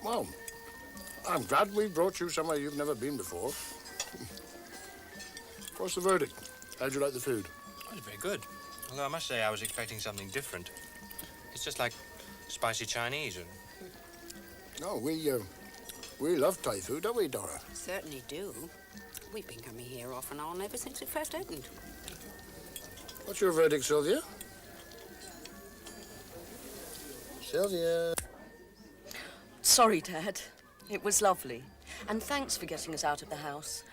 Well, I'm glad we brought you somewhere you've never been before. What's the verdict? How'd you like the food? Oh, it's very good. Although I must say I was expecting something different. It's just like spicy Chinese. No, we love Thai food, don't we, Dora? Certainly do. We've been coming here off and on ever since it first opened. What's your verdict, Sylvia? Sylvia. Sorry, Dad. It was lovely. And thanks for getting us out of the house.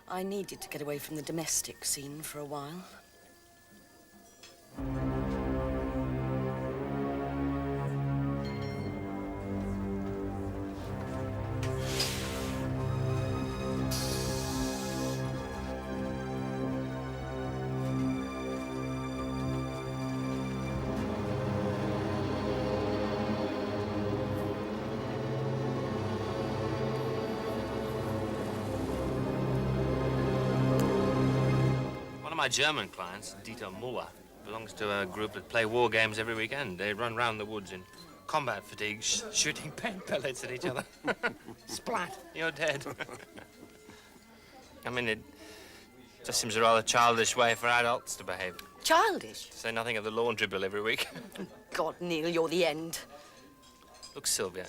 I needed to get away from the domestic scene for a while. My German clients, Dieter Muller, belongs to a group that play war games every weekend. They run round the woods in combat fatigue, shooting paint pellets at each other. Splat, you're dead. I mean, it just seems a rather childish way for adults to behave. Childish? To say nothing of the laundry bill every week. God, Neil, you're the end. Look, Sylvia,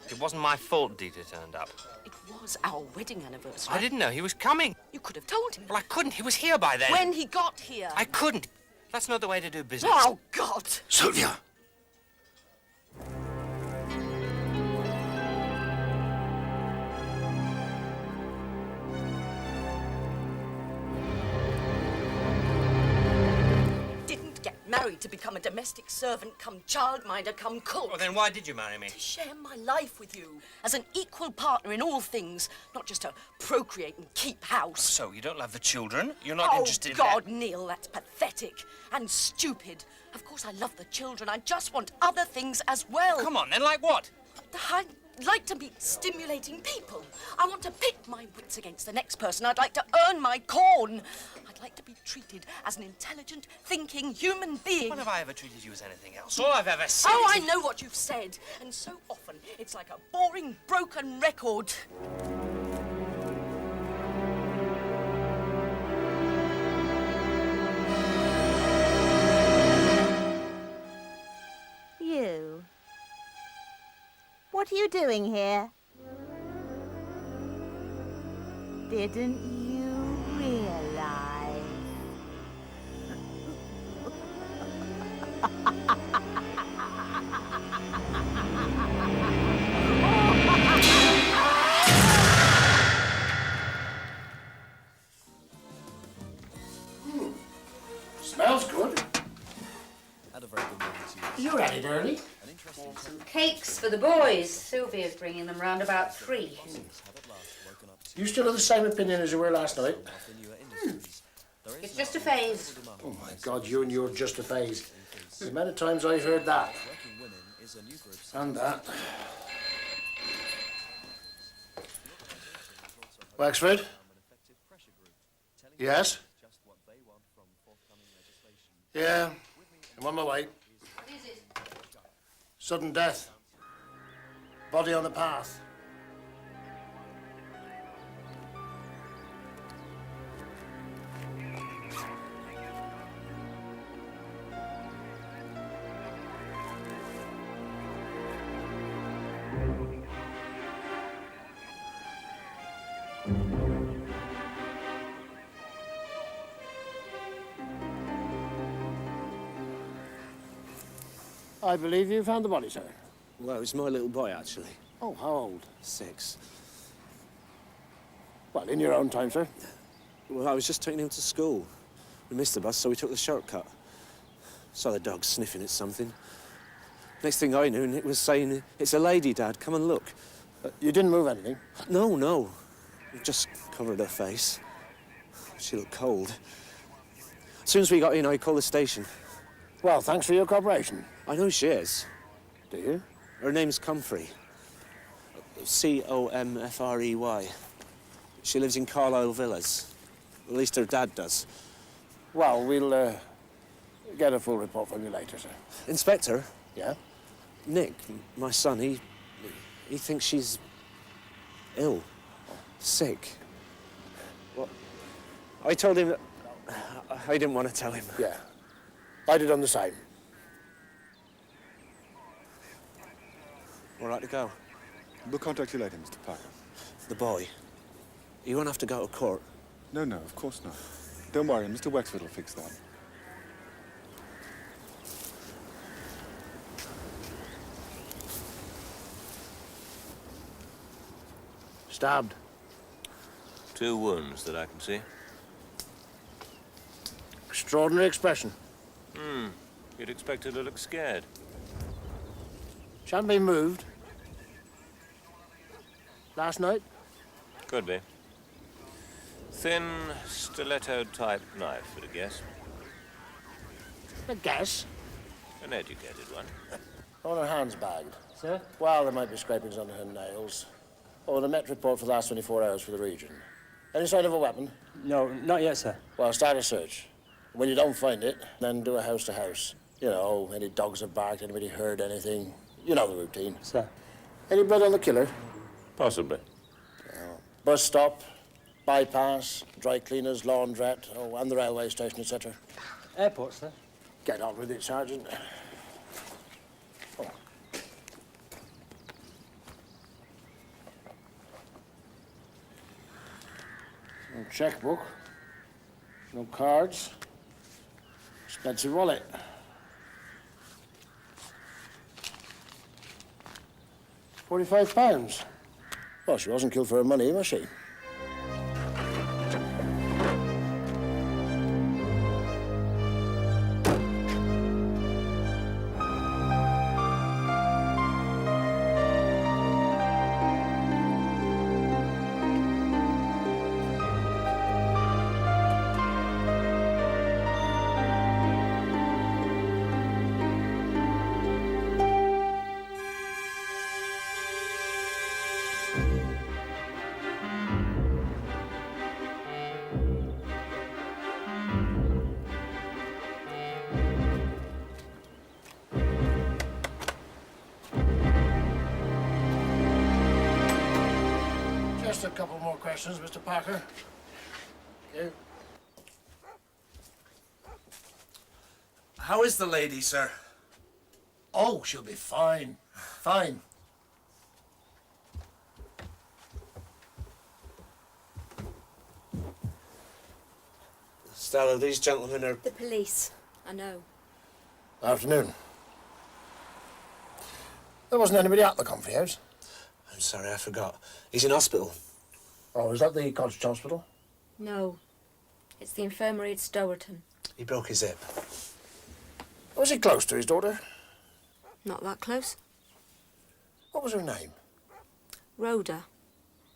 it wasn't my fault Dieter turned up. It was our wedding anniversary. I didn't know he was coming. You could have told him. Well, I couldn't. He was here by then. When he got here. I couldn't. That's not the way to do business. Oh, God. Sylvia! Married to become a domestic servant, come childminder, come cook. Well, then why did you marry me? To share my life with you, as an equal partner in all things, not just to procreate and keep house. So, you don't love the children? You're not interested in... Oh, God, Neil, that's pathetic and stupid. Of course I love the children, I just want other things as well. Come on, then, like what? I'd like to be stimulating people. I want to pit my wits against the next person. I'd like to earn my corn. I'd like to be treated as an intelligent, thinking human being. When have I ever treated you as anything else? All I've ever said Oh, I know what you've said. And so often, it's like a boring, broken record. You. What are you doing here? Didn't you realize? Smells good. Had a very good morning to You ready, early? Some cakes for the boys. Sylvia's bringing them round about 3. You still have the same opinion as you were last night? It's just a phase. Oh, my God, you and your just a phase. The amount of times I've heard that. And that. Wexford? Yes? Yeah, I'm on my way. What is it? Sudden death. Body on the path. I believe you found the body, sir. Well, it was my little boy, actually. Oh, how old? 6. Well, in your own time, sir. Well, I was just taking him to school. We missed the bus, so we took the shortcut. Saw the dog sniffing at something. Next thing I knew, Nick was saying, "It's a lady, Dad, come and look." You didn't move anything? No. We just covered her face. She looked cold. As soon as we got in, I called the station. Well, thanks for your cooperation. I know she is. Do you? Her name's Comfrey. C-O-M-F-R-E-Y. She lives in Carlisle Villas. At least her dad does. Well, we'll get a full report from you later, sir. Inspector? Yeah? Nick, my son, He thinks she's ill, sick. Well, I told him that I didn't want to tell him. Yeah. I'd have done the same. All right to go. We'll contact you later, Mr. Parker. The boy, he won't have to go to court. No, of course not. Don't worry, Mr. Wexford will fix that. Stabbed. 2 wounds that I can see. Extraordinary expression. You'd expect her to look scared. Shan't be moved. Last night? Could be. Thin, stiletto-type knife, at a guess. A guess. An educated one. On her hands bagged. Sir? Well, there might be scrapings on her nails. Oh, the Met report for the last 24 hours for the region. Any sign of a weapon? No, not yet, sir. Well, start a search. When you don't find it, then do a house to house. You know, any dogs have barked, anybody heard anything. You know the routine. Sir. Any blood on the killer? Possibly. Bus stop, bypass, dry cleaners, laundrette, oh, and the railway station, etc. Airport, sir. Get on with it, Sergeant. Oh. No checkbook. No cards. Expensive wallet. £45. Well, she wasn't killed for her money, was she? Just a couple more questions, Mr. Parker. You. How is the lady, sir? Oh, she'll be fine. Fine. Stella, these gentlemen are... The police. I know. Afternoon. There wasn't anybody at the Comfrey House. I'm sorry, I forgot. He's in hospital. Oh, is that the cottage hospital? No. It's the infirmary at Stowerton. He broke his hip. Was he close to his daughter? Not that close. What was her name? Rhoda.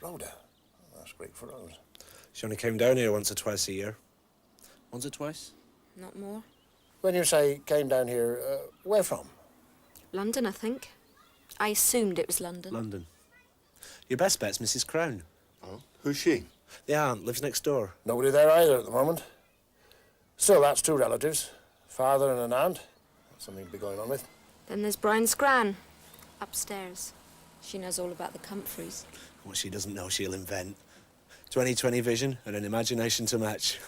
Rhoda. Oh, that's Greek for Rose. She only came down here once or twice a year. Once or twice? Not more. When you say came down here, where from? London, I think. I assumed it was London. London. Your best bet's Mrs. Crown. Oh, who's she? The aunt lives next door. Nobody there either at the moment. Still, that's 2 relatives. Father and an aunt. That's something to be going on with. Then there's Brian Scran. Upstairs. She knows all about the Comfreys. What she doesn't know, she'll invent. 20/20 vision and an imagination to match.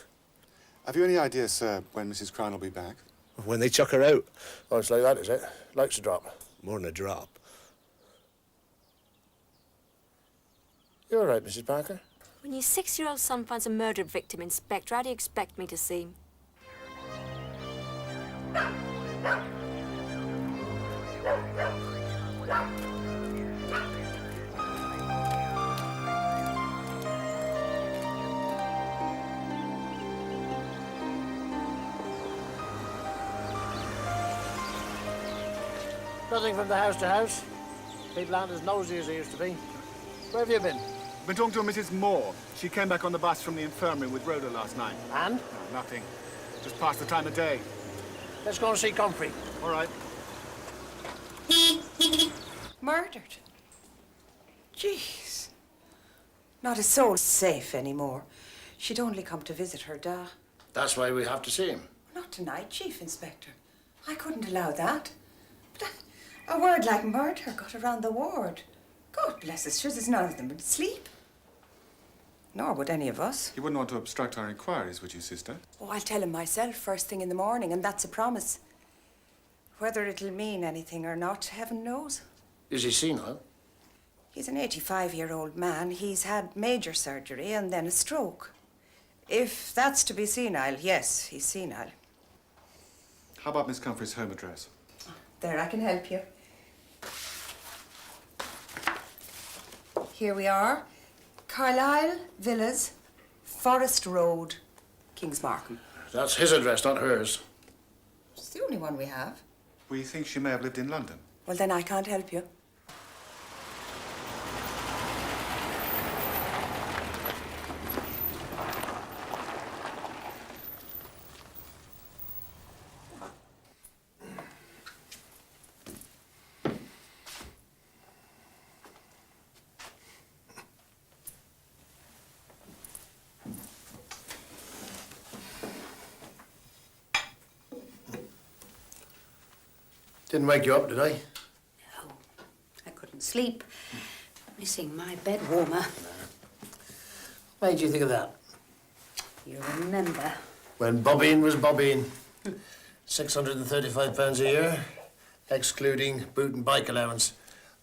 Have you any idea, sir, when Mrs. Crown will be back? When they chuck her out. Oh, it's like that, is it? Likes to drop. More than a drop. You all right, Mrs. Parker? When your 6-year-old son finds a murdered victim, Inspector, how do you expect me to seem? Nothing from the house to house. People aren't as nosy as they used to be. Where have you been? Been talking to Mrs. Moore. She came back on the bus from the infirmary with Rhoda last night. And? No, nothing. Just passed the time of day. Let's go and see Comfrey. All right. Murdered? Jeez. Not a soul safe anymore. She'd only come to visit her da. That's why we have to see him. Not tonight, Chief Inspector. I couldn't allow that. But a word like murder got around the ward. God bless us, sure there's none of them would sleep. Nor would any of us. You wouldn't want to obstruct our inquiries, would you, sister? Oh, I'll tell him myself first thing in the morning, and that's a promise. Whether it'll mean anything or not, heaven knows. Is he senile? He's an 85-year-old man. He's had major surgery and then a stroke. If that's to be senile, yes, he's senile. How about Miss Comfrey's home address? There, I can help you. Here we are. Carlisle Villas, Forest Road, Kingsmarkham. That's his address, not hers. It's the only one we have. We think she may have lived in London. Well, then I can't help you. Didn't wake you up, did I? No, I couldn't sleep. Missing my bed warmer. What made you think of that? You remember? When Bobbine was Bobbine. £635 a year, excluding boot and bike allowance.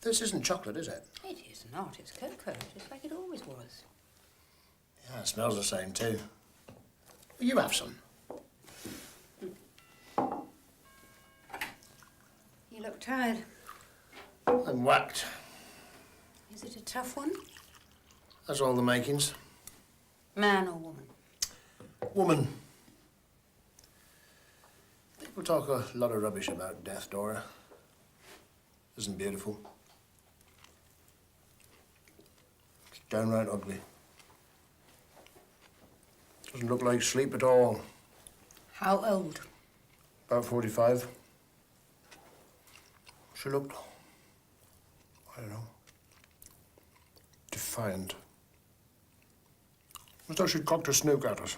This isn't chocolate, is it? It is not. It's cocoa, just like it always was. Yeah, it smells the same, too. Will you have some? You look tired. I'm whacked. Is it a tough one? That's all the makings. Man or woman? Woman. People talk a lot of rubbish about death, Dora. Isn't beautiful. It's downright ugly. Doesn't look like sleep at all. How old? About 45. She looked, I don't know, defiant. As though she'd cocked her snook at us.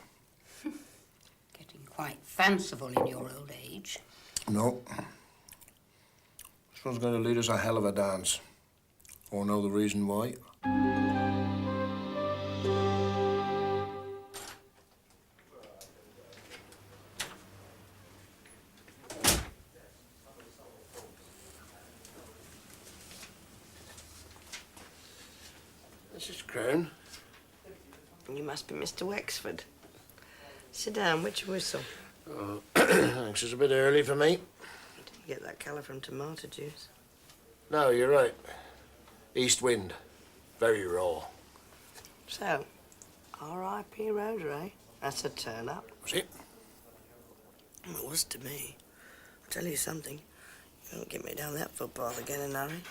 Getting quite fanciful in your old age. No. This one's going to lead us a hell of a dance. Or know the reason why. Mrs. Crown. You must be Mr. Wexford. Sit down, what's your whistle? Oh, thanks. It's a bit early for me. Didn't get that colour from tomato juice. No, you're right. East wind. Very raw. So, R.I.P. Rhoda, eh? That's a turn-up. Was it? It was to me. I'll tell you something. You won't get me down that footpath again in a hurry.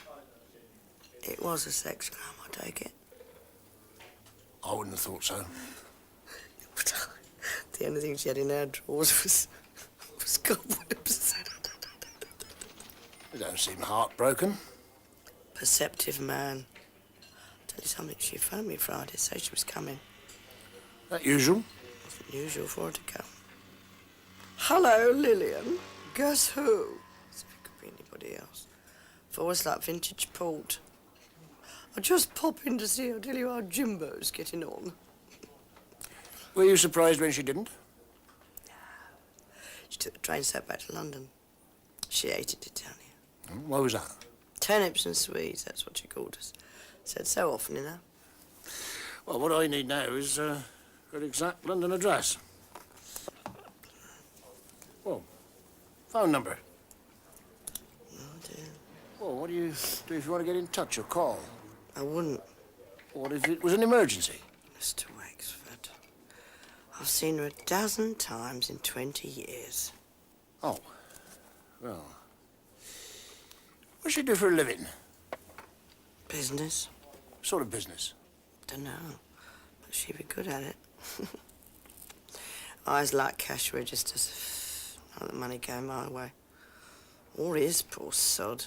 It was a sex crime, I take it. I wouldn't have thought so. The only thing she had in her drawers was cobwebs. You don't seem heartbroken. Perceptive man. I'll tell you something, she phoned me Friday, say she was coming. That usual? Wasn't usual for her to come. Hello, Lillian. Guess who? As if it could be anybody else. Voice like vintage port. I just pop in to see her, tell you how Jimbo's getting on. Were you surprised when she didn't? She took the train straight back to London. She hated it down here. Why was that? Turnips and Swedes, that's what she called us. Said so often, you know. Well, what I need now is her exact London address. Well, phone number. Oh, dear. Well, what do you do if you want to get in touch or call? I wouldn't. What if it was an emergency? Mr. Wexford, I've seen her 12 times in 20 years. Oh, well. What does she do for a living? Business? What sort of business? Dunno, but she'd be good at it. Eyes like cash registers. Now the money came my way. Or his, poor sod.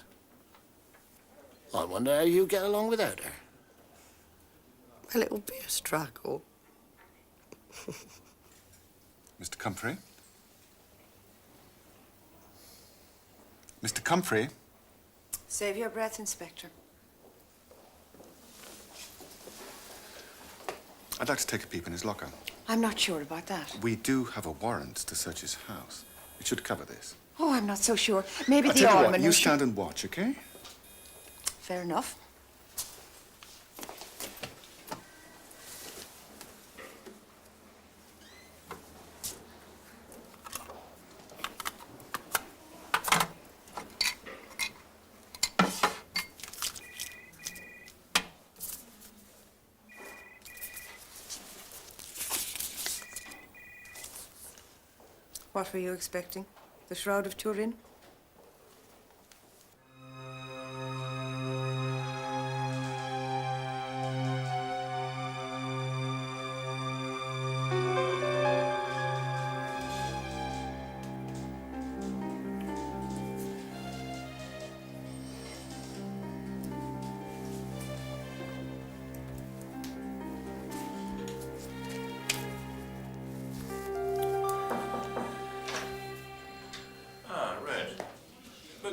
I wonder how you get along without her. Well, it'll be a struggle. Mr. Comfrey? Mr. Comfrey? Save your breath, Inspector. I'd like to take a peep in his locker. I'm not sure about that. We do have a warrant to search his house. It should cover this. Oh, I'm not so sure. Maybe I'll the tell you what, almoner you should- stand and watch, okay? Fair enough. What were you expecting? The Shroud of Turin?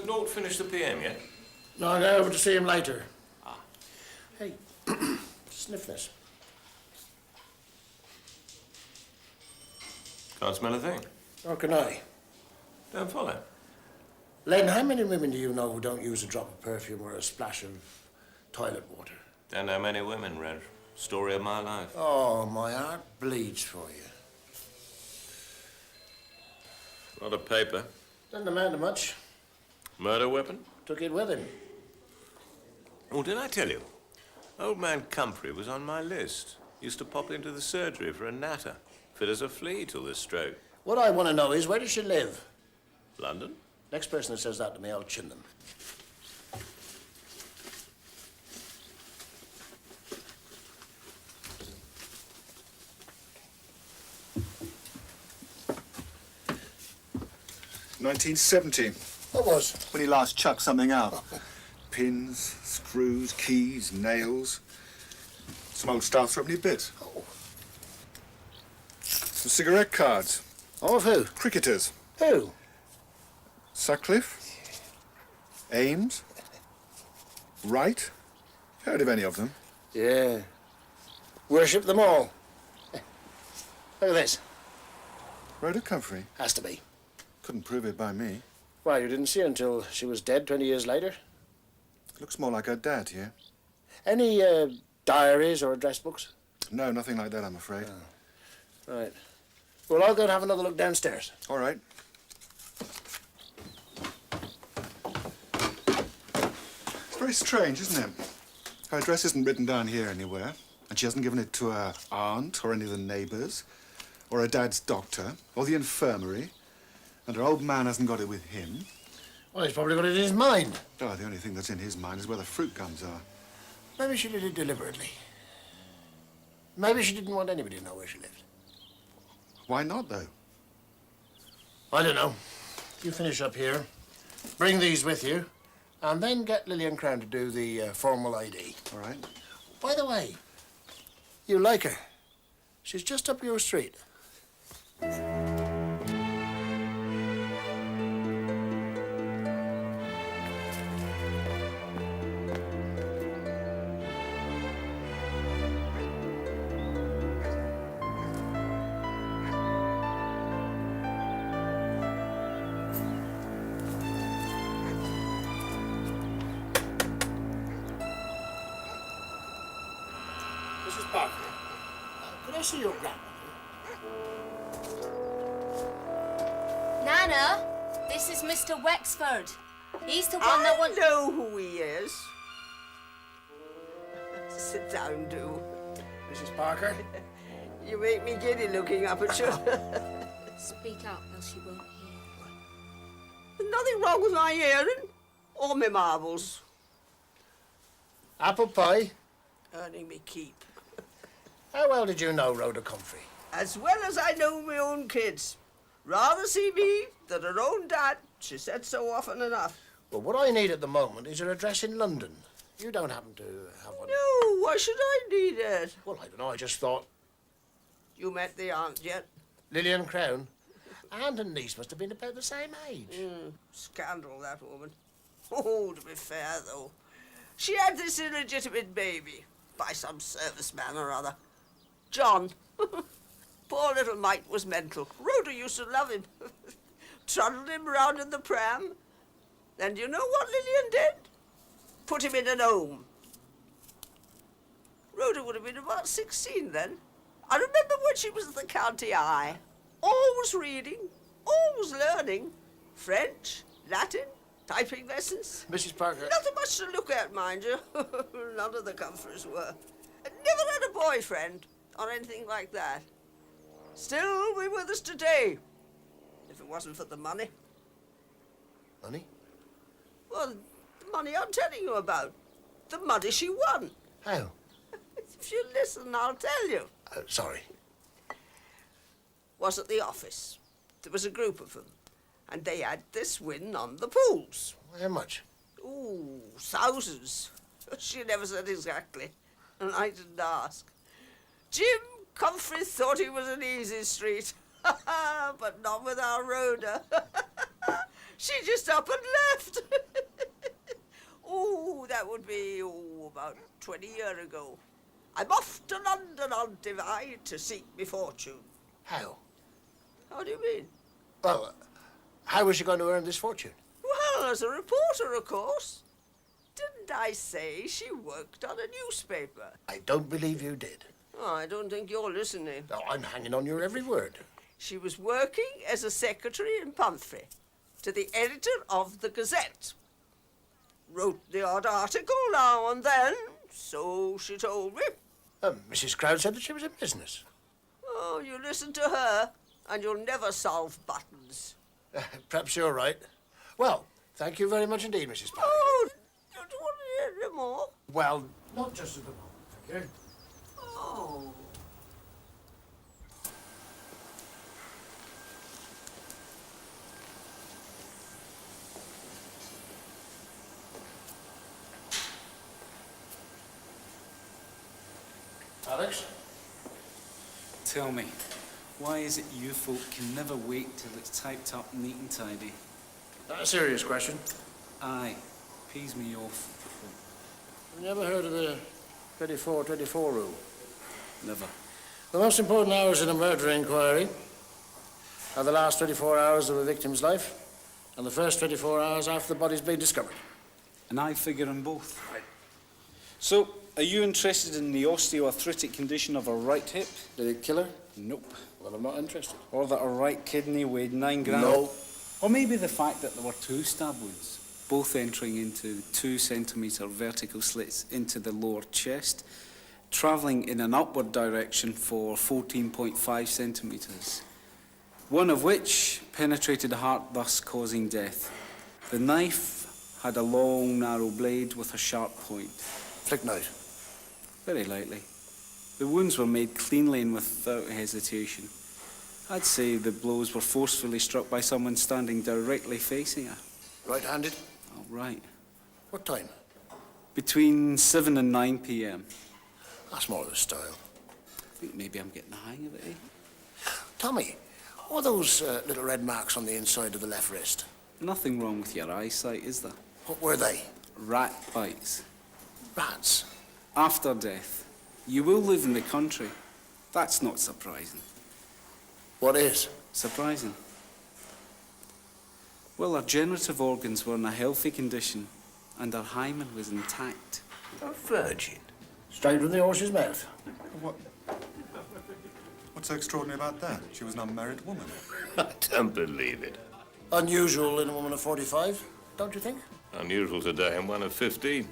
Not finished the PM yet? No, I'll go over to see him later. Ah. Hey, sniff this. Can't smell a thing. Nor can I. Don't follow. Len, how many women do you know who don't use a drop of perfume or a splash of toilet water? Don't know many women, Reg. Story of my life. Oh, my heart bleeds for you. A lot of paper. Doesn't amount to much. Murder weapon? Took it with him. Oh, did I tell you? Old man Comfrey was on my list. Used to pop into the surgery for a natter. Fit as a flea till the stroke. What I want to know is, where does she live? London? Next person that says that to me, I'll chin them. $1970. What was? When he last chucked something out. Pins, screws, keys, nails. Some old stuff for any bit. Oh. Some cigarette cards. Oh, of who? Cricketers. Who? Sutcliffe. Ames. Wright. Heard of any of them? Yeah. Worship them all. Look at this. Rhoda Comfrey. Has to be. Couldn't prove it by me. Why, you didn't see her until she was dead 20 years later? Looks more like her dad, yeah? Any diaries or address books? No, nothing like that, I'm afraid. Oh. Right. Well, I'll go and have another look downstairs. All right. It's very strange, isn't it? Her address isn't written down here anywhere, and she hasn't given it to her aunt or any of the neighbours, or her dad's doctor, or the infirmary, and her old man hasn't got it with him. Well, he's probably got it in his mind. Oh, the only thing that's in his mind is where the fruit gums are. Maybe she did it deliberately. Maybe she didn't want anybody to know where she lived. Why not, though? I don't know. You finish up here, bring these with you, and then get Lillian Crown to do the formal ID. All right. By the way, you like her. She's just up your street. Mrs. Parker, could I see your grandmother? Nana, this is Mr. Wexford. He's the one that wants... I know who he is. Sit down, do. Mrs. Parker? You make me giddy looking up at you. Speak up, else you won't hear. There's nothing wrong with my hearing or my marbles. Apple pie? Earning me keep. How well did you know Rhoda Comfrey? As well as I know my own kids. Rather see me than her own dad. She said so often enough. Well, what I need at the moment is her address in London. You don't happen to have one? No, why should I need it? Well, I don't know. I just thought... You met the aunt yet? Lillian Crown? Aunt and niece must have been about the same age. Scandal, that woman. Oh, to be fair, though. She had this illegitimate baby by some serviceman or other. John. Poor little mite was mental. Rhoda used to love him. Trundled him round in the pram. Then do you know what Lillian did? Put him in an home. Rhoda would have been about 16 then. I remember when she was at the county eye. Always reading, always learning. French, Latin, typing lessons. Mrs. Parker. Nothing much to look at, mind you. None of the Comforts were. Never had a boyfriend or anything like that. Still, we're with us today. If it wasn't for the money. Money? Well, the money I'm telling you about. The money she won. How? If you listen, I'll tell you. Sorry. Was at the office. There was a group of them. And they had this win on the pools. How much? Ooh, thousands. She never said exactly. And I didn't ask. Jim Comfrey thought he was an easy street. But not with our Rhoda. She just up and left. Ooh, that would be, about 20 years ago. I'm off to London on Divide to seek me fortune. How? How do you mean? Well, how was she going to earn this fortune? Well, as a reporter, of course. Didn't I say she worked on a newspaper? I don't believe you did. Oh, I don't think you're listening. Oh, I'm hanging on your every word. She was working as a secretary in Pumphrey to the editor of the Gazette. Wrote the odd article now and then, so she told me. Mrs. Crowd said that she was in business. Oh, you listen to her, and you'll never solve buttons. Perhaps you're right. Well, thank you very much indeed, Mrs. Parker. Oh, you don't want to hear any more? Well, not just at the moment, thank you. Oh. Alex? Tell me, why is it you folk can never wait till it's typed up neat and tidy? A serious question. Aye, pees me off. Have you ever heard of the 24-24 rule? Never. The most important hours in a murder inquiry are the last 24 hours of a victim's life and the first 24 hours after the body's been discovered. And I figure in both. Right. So, are you interested in the osteoarthritic condition of her right hip? Did it kill her? Nope. Well, I'm not interested. Or that her right kidney weighed 9 grams? No. Or maybe the fact that there were 2 stab wounds, both entering into 2-centimetre vertical slits into the lower chest, travelling in an upward direction for 14.5 centimetres, one of which penetrated the heart, thus causing death. The knife had a long, narrow blade with a sharp point. Flick knife? Very lightly. The wounds were made cleanly and without hesitation. I'd say the blows were forcefully struck by someone standing directly facing her. Right-handed? Oh, right. What time? Between 7 and 9 p.m. That's more the style. I think maybe I'm getting the hang of it, eh? Tommy, what are those little red marks on the inside of the left wrist? Nothing wrong with your eyesight, is there? What were they? Rat bites. Rats? After death. You will live in the country. That's not surprising. What is? Surprising. Well, her generative organs were in a healthy condition, and her hymen was intact. A virgin? Straight from the horse's mouth. What's so extraordinary about that? She was an unmarried woman. I don't believe it. Unusual in a woman of 45, don't you think? Unusual today in one of 15.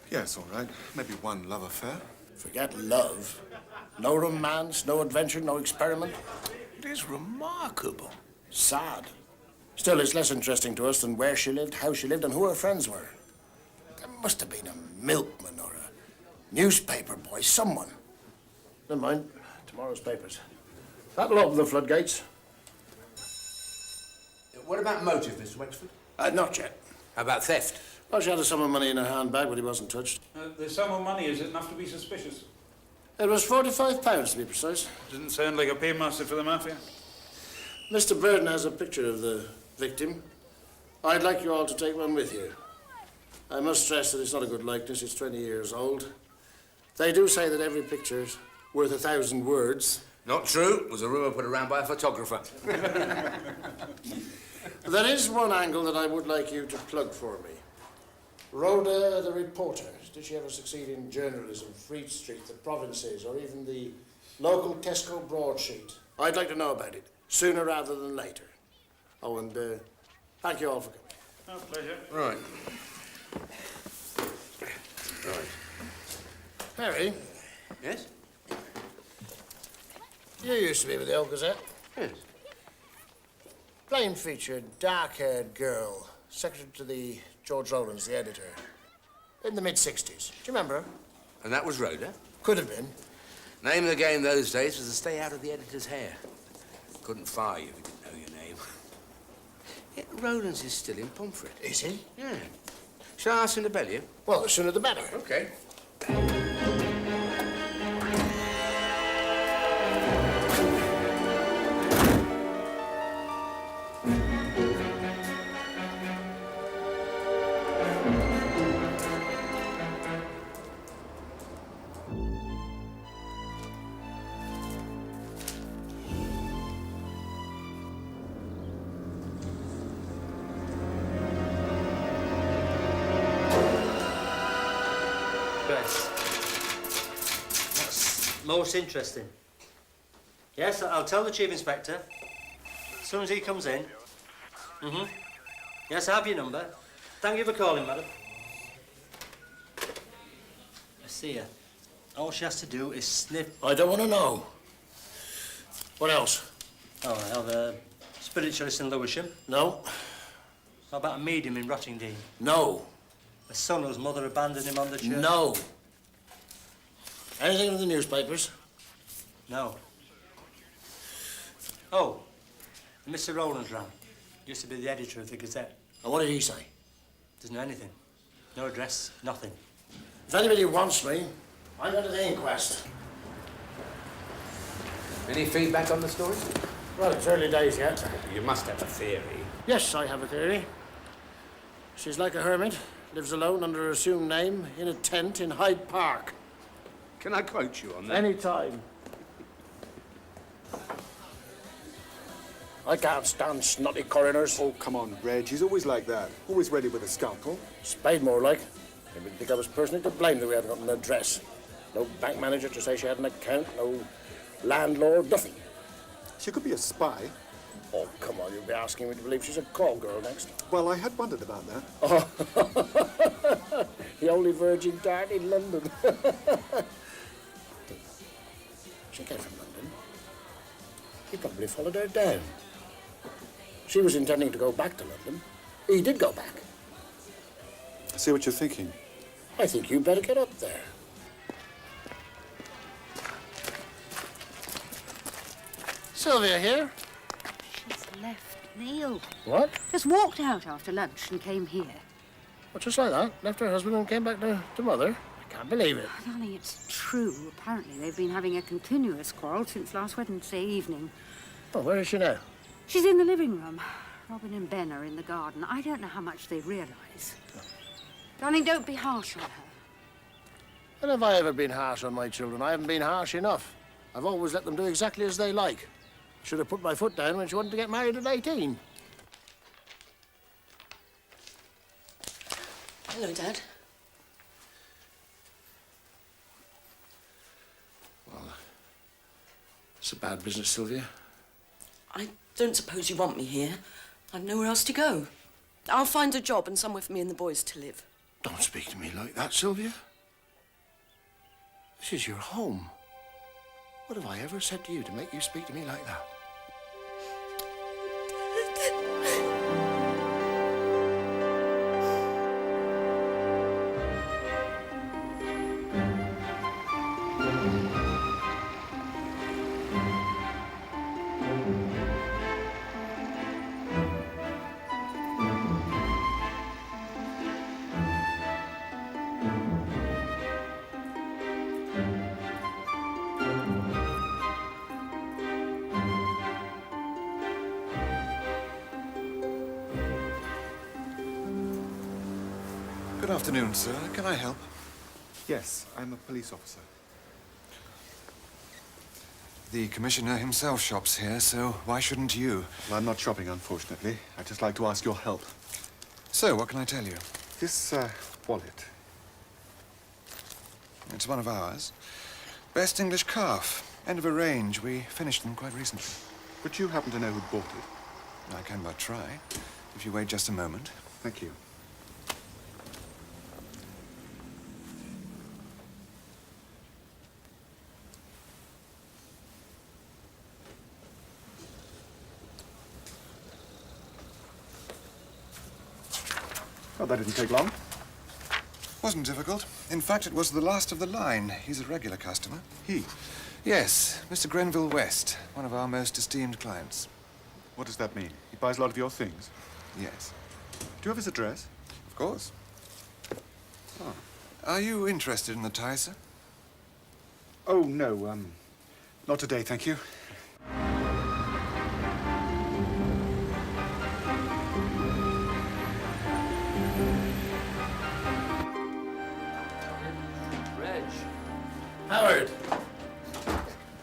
Yes, all right. Maybe one love affair. Forget love. No romance, no adventure, no experiment. It is remarkable. Sad. Still, it's less interesting to us than where she lived, how she lived, and who her friends were. There must have been a milkman or a newspaper boy, someone. Never mind. Tomorrow's papers. That'll open the floodgates. What about motive, Mr. Wexford? Not yet. How about theft? Well, she had a sum of money in her handbag, but he wasn't touched. The sum of money, is it enough to be suspicious? It was £45, to be precise. Didn't sound like a paymaster for the mafia. Mr. Burden has a picture of the victim. I'd like you all to take one with you. I must stress that it's not a good likeness. It's 20 years old. They do say that every picture worth 1,000 words. Not true. It was a rumour put around by a photographer. There is one angle that I would like you to plug for me. Rhoda, the reporter. Did she ever succeed in journalism, Fleet Street, the provinces, or even the local Tesco broadsheet? I'd like to know about it, sooner rather than later. Oh, and thank you all for coming. Oh, pleasure. Right. Right. Harry, Yes? you used to be with the old Gazette. Yes. Plain-featured, dark-haired girl, secretary to the George Rowlands, the editor, in the mid-60s. Do you remember her? And that was Rhoda? Could have been. Name of the game those days was to stay out of the editor's hair. Couldn't fire you if you didn't know your name. Yeah, Rowlands is still in Pomfret. Is he? Yeah. Shall I ask him to bell you? Well, the sooner the better. Okay. Yes. That's most interesting. Yes, I'll tell the Chief Inspector as soon as he comes in. Yes, I have your number. Thank you for calling, madam. I see her. All she has to do is sniff. I don't want to know. What else? Oh, I have a spiritualist in Lewisham. No. How about a medium in Rottingdean? No. A son whose mother abandoned him on the church? No. Anything in the newspapers? No. Oh, Mr. Rowlands ran. Used to be the editor of the Gazette. And what did he say? Doesn't know anything. No address, nothing. If anybody wants me, I'm going to the inquest. Any feedback on the story? Well, it's early days yet. You must have a theory. Yes, I have a theory. She's like a hermit, lives alone under her assumed name in a tent in Hyde Park. Can I quote you on that? Any time. I can't stand snotty coroners. Oh, come on, Reg. He's always like that. Always ready with a scalpel. Spade more like. They would think I was personally to blame that we hadn't got an address. No bank manager to say she had an account, no landlord, nothing. She could be a spy. Oh, come on, you'll be asking me to believe she's a call girl next. Well, I had wondered about that. Oh, the only virgin dart in London. She came from London. He probably followed her down. She was intending to go back to London. He did go back. I see what you're thinking. I think you better get up there. Sylvia here. She's left Neil. What? Just walked out after lunch and came here. Well, just like that. Left her husband and came back to Mother. I can't believe it. Darling, it's true. Apparently, they've been having a continuous quarrel since last Wednesday evening. Oh, where is she now? She's in the living room. Robin and Ben are in the garden. I don't know how much they realise. Darling, don't be harsh on her. When have I ever been harsh on my children? I haven't been harsh enough. I've always let them do exactly as they like. Should have put my foot down when she wanted to get married at 18. Hello, Dad. Well, it's a bad business, Sylvia. I don't suppose you want me here. I've nowhere else to go. I'll find a job and somewhere for me and the boys to live. Don't speak to me like that, Sylvia. This is your home. What have I ever said to you to make you speak to me like that? Good afternoon, sir. Can I help? Yes, I'm a police officer. The Commissioner himself shops here, so why shouldn't you? Well, I'm not shopping, unfortunately. I'd just like to ask your help. So, what can I tell you? This, wallet. It's one of ours. Best English calf. End of a range. We finished them quite recently. But you happen to know who bought it? I can but try. If you wait just a moment. Thank you. Oh, that didn't take long. Wasn't difficult. In fact, it was the last of the line. He's a regular customer. He? Yes, Mr. Grenville West, one of our most esteemed clients. What does that mean? He buys a lot of your things? Yes. Do you have his address? Of course. Oh. Are you interested in the tie, sir? Oh, no, not today, thank you. Reg. Howard.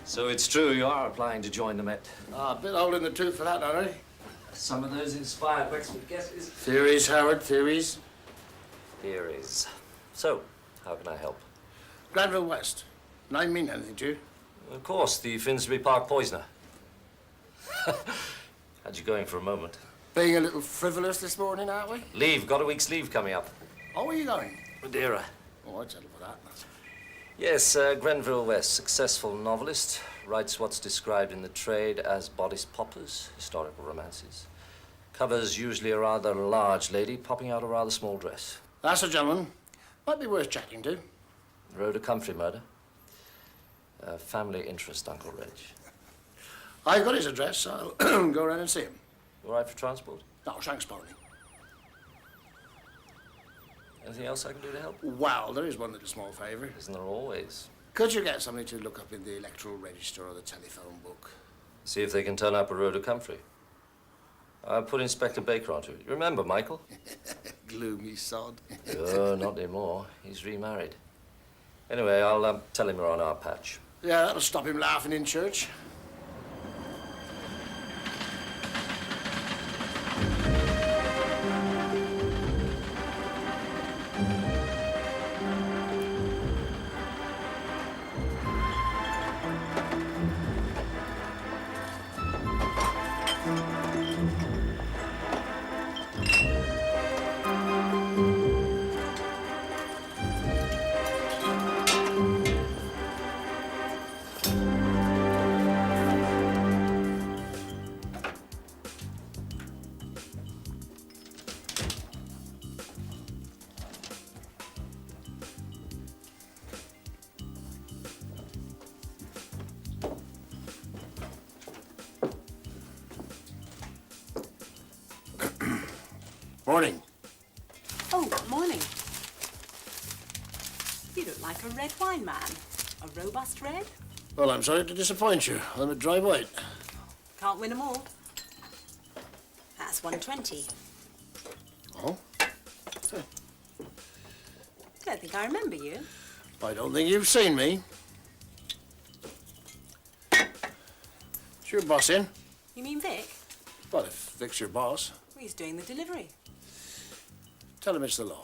So it's true you are applying to join the Met. A bit old in the tooth for that, aren't I? Some of those inspired Wexford guesses. Theories, Howard, theories. Theories. So, how can I help? Granville West. And I mean anything to you. Of course, the Finsbury Park poisoner. Had you going for a moment. Being a little frivolous this morning, aren't we? Leave. Got a week's leave coming up. Oh, where are you going? Madeira. Oh, I'd settle for that. Yes, Grenville West, successful novelist, writes what's described in the trade as bodice poppers, historical romances. Covers usually a rather large lady popping out a rather small dress. That's a gentleman. Might be worth chatting to. Rhoda Comfrey murder. Family interest, Uncle Reg. I've got his address, so I'll go around and see him. All right for transport? No, thanks, Barney. Anything else I can do to help? Well, there is one little small favour. Isn't there always? Could you get somebody to look up in the electoral register or the telephone book? See if they can turn up a Rhoda Comfrey. I'll put Inspector Baker onto it. You remember Michael? Gloomy sod. Oh, not anymore. He's remarried. Anyway, I'll tell him we're on our patch. Yeah, that'll stop him laughing in church. Morning. Oh, morning. You look like a red wine man. A robust red. Well, I'm sorry to disappoint you. I'm a dry white. Can't win 'em all. That's 120. Oh? Don't think I remember you. I don't think you've seen me. Is your boss in? You mean Vic? Well, if Vic's your boss, Well, he's doing the delivery. tell him it's the law.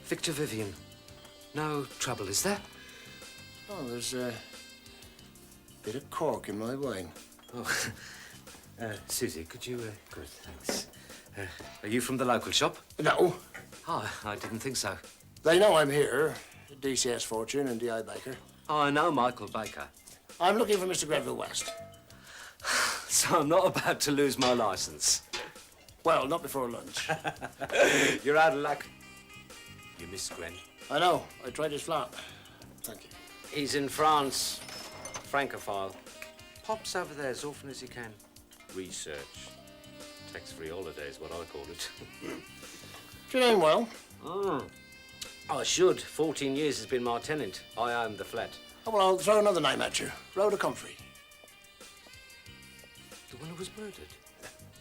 Victor Vivian. No trouble, is there? Oh, there's a bit of cork in my wine. Oh, Susie, could you... good, thanks. Are you from the local shop? No. Oh, I didn't think so. They know I'm here. DCS Fortune and D.I. Baker. Oh, I know Michael Baker. I'm looking for Mr. Grenville West. So I'm not about to lose my license. Well, not before lunch. You're out of luck. You miss Gren. I know. I tried his flat. Thank you. He's in France. Francophile. Pops over there as often as he can. Research. Tax-free holiday is what I call it. You're doing well. I should. 14 years has been my tenant. I own the flat. Oh, well, I'll throw another name at you. Rhoda Comfrey. The one who was murdered?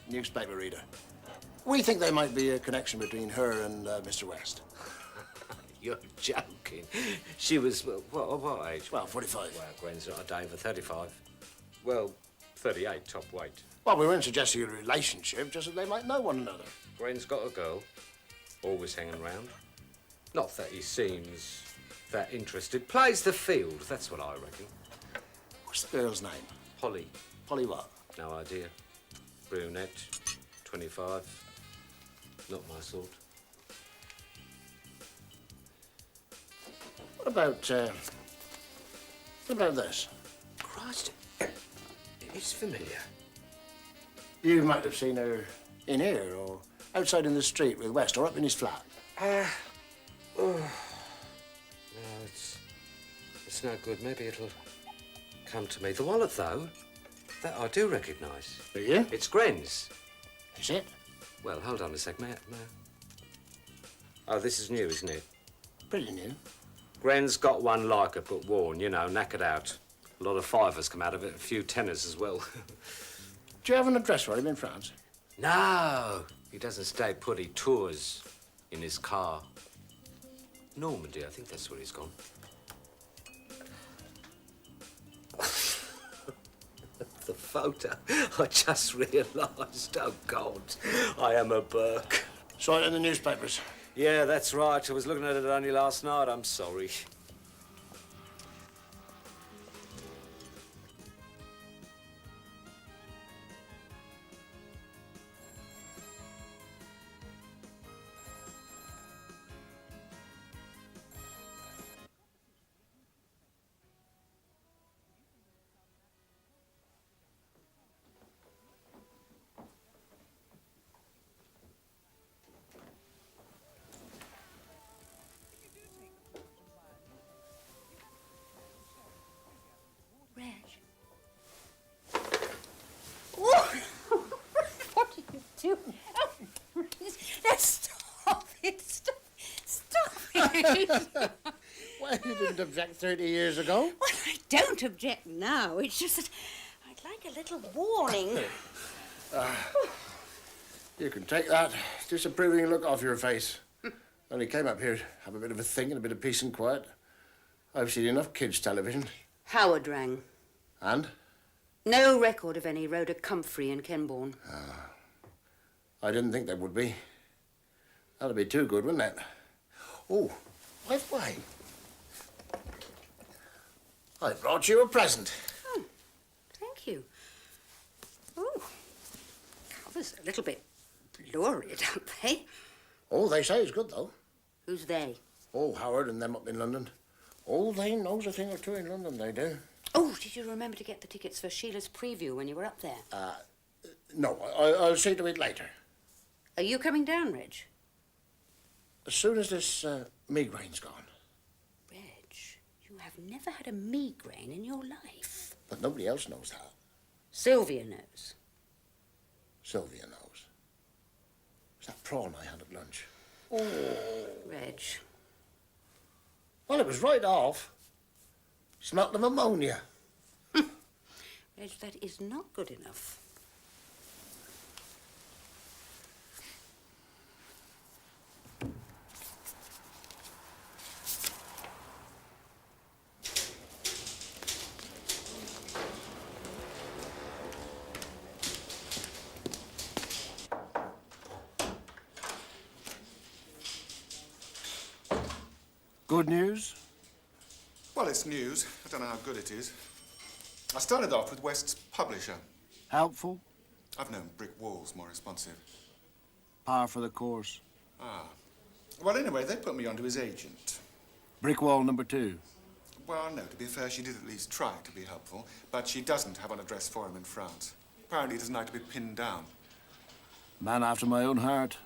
Newspaper reader. We think there might be a connection between her and Mr. West. You're joking. She was, what age? Well, 45. Well, Gwen's not a day over 35. Well, 38, top weight. Well, we weren't suggesting a relationship, just that they might know one another. Gwen's got a girl, always hanging round. Not that he seems that interested. Plays the field, that's what I reckon. What's the girl's name? Polly. Polly what? No idea. Brunette, 25. Not my sort. What about this? Christ, it's familiar. You might have seen her in here, or outside in the street with West, or up in his flat. No, it's no good. Maybe it'll come to me. The wallet, though, that I do recognise. Do you? It's Gwen's. Is it? Well, hold on a sec, mate. Oh, this is new, isn't it? Pretty new. Gwen's got one like it, but worn, you know, knackered out. A lot of fivers come out of it, a few tenors as well. Do you have an address for him in France? No, he doesn't stay put. He tours in his car. Normandy, I think that's where he's gone. The photo, I just realised, oh God, I am a Burke. Saw it in the newspapers. Yeah, that's right. I was looking at it only last night. I'm sorry. What are you doing? Oh, stop it. Stop it. Well, you didn't object 30 years ago. Well, I don't object now. It's just that I'd like a little warning. You can take that disapproving look off your face. Only came up here to have a bit of a think and a bit of peace and quiet. I've seen enough kids' television. Howard rang. And? No record of any Rhoda Comfrey in Kenbourne. I didn't think there would be. That'd be too good, wouldn't it? Oh, by the way, I brought you a present. Oh, thank you. Oh, covers a little bit blurry, don't they? Oh, they say it's good, though. Who's they? Oh, Howard and them up in London. Oh, they knows a thing or two in London, they do. Oh, did you remember to get the tickets for Sheila's preview when you were up there? No, I'll see to it later. Are you coming down, Reg? As soon as this migraine's gone. Reg, you have never had a migraine in your life. But nobody else knows that. Sylvia knows. Sylvia knows. It's that prawn I had at lunch. Oh. Reg. Well, it was right off. Smelt of ammonia. Reg, that is not good enough. Good news? Well, it's news. I don't know how good it is. I started off with West's publisher. Helpful? I've known brick walls more responsive. Par for the course. Ah. Well, anyway, they put me onto his agent. Brick wall number 2. Well, no, to be fair, she did at least try to be helpful, but she doesn't have an address for him in France. Apparently, he doesn't like to be pinned down. Man after my own heart.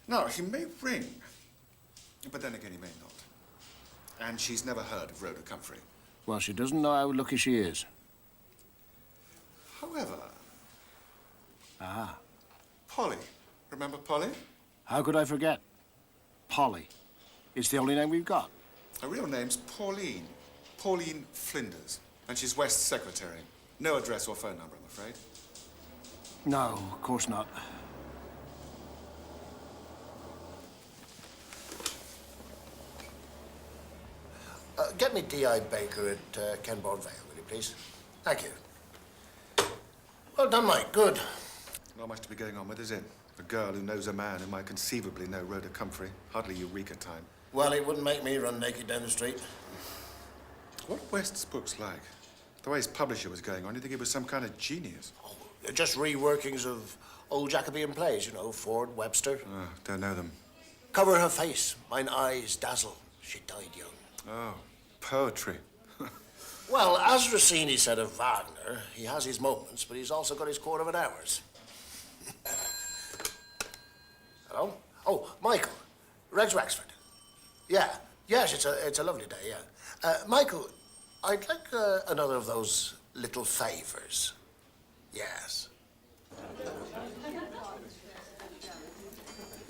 No, he may ring, but then again, he may not. And she's never heard of Rhoda Comfrey. Well, she doesn't know how lucky she is. However, Ah. Polly. Remember Polly? How could I forget? Polly. It's the only name we've got. Her real name's Pauline. Pauline Flinders. And she's West's secretary. No address or phone number, I'm afraid. No, of course not. Get me D.I. Baker at Kenbourne Vale, will you, please? Thank you. Well done, Mike. Good. Not much to be going on with, is it? A girl who knows a man who might conceivably know Rhoda Comfrey. Hardly Eureka time. Well, it wouldn't make me run naked down the street. What were West's books like? The way his publisher was going on, you'd think he was some kind of genius. Oh, they're just reworkings of old Jacobean plays, you know, Ford, Webster. Oh, don't know them. Cover her face, mine eyes dazzle. She died young. Oh, poetry. Well, as Rossini said of Wagner, he has his moments, but he's also got his quarter of an hours. Hello? Oh, Michael. Reg's Wexford. Yeah. Yes, it's a lovely day, yeah. Michael, I'd like another of those little favors. Yes.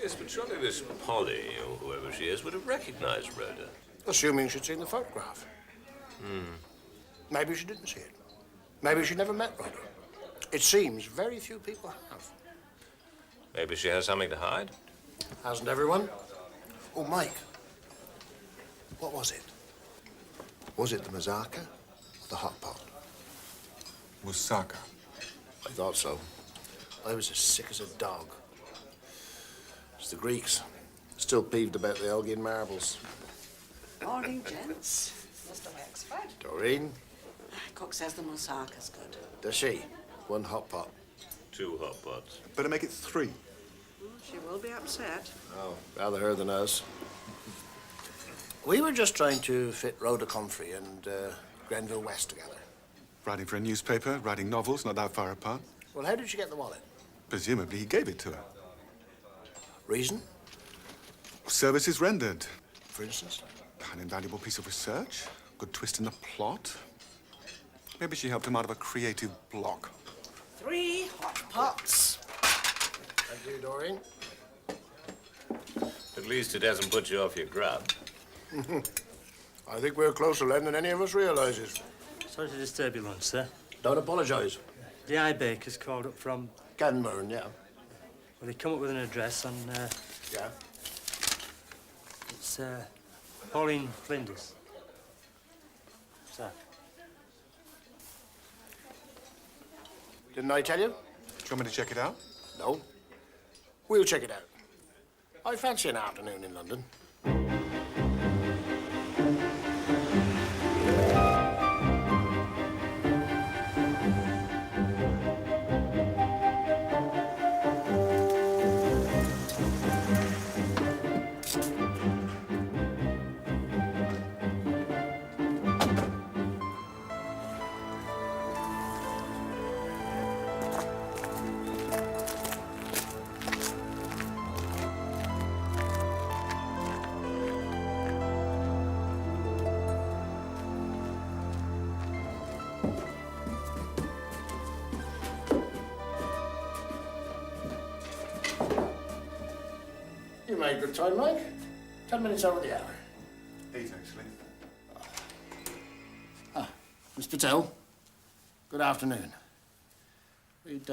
Yes, but surely this Polly, or whoever she is, would have recognized Rhoda. Assuming she'd seen the photograph. Maybe she didn't see it. Maybe she never met Rhoda. It seems very few people have. Maybe she has something to hide. Hasn't everyone? Oh, Mike. What was it? Was it the mazaka or the hot pot? Moussaka. I thought so. I was as sick as a dog. It's the Greeks. Still peeved about the Elgin marbles. Morning, gents. Mr. Wexford. Doreen, Cook says the moussaka's good. does she? One hot pot. 2 hot pots. Better make it 3. She will be upset. Oh, rather her than us. We were just trying to fit Rhoda Comfrey and Grenville West together. Writing for a newspaper, writing novels, not that far apart. Well, how did she get the wallet? Presumably he gave it to her. Reason? Services rendered. For instance? An invaluable piece of research. Good twist in the plot. Maybe she helped him out of a creative block. 3 hot pots. Thank you, Doreen. At least it hasn't put you off your grub. I think we're closer then than any of us realizes. Sorry to disturb your lunch, sir. Don't apologize. D.I. Baker's called up from... Canburn, yeah. Well, they come up with an address on... Yeah? It's, Pauline Flinders. Sir. Didn't I tell you? Do you want me to check it out? No. We'll check it out. I fancy an afternoon in London. You made good time, Mike. 10 minutes over the hour. 8, actually. Miss Patel, good afternoon. We'd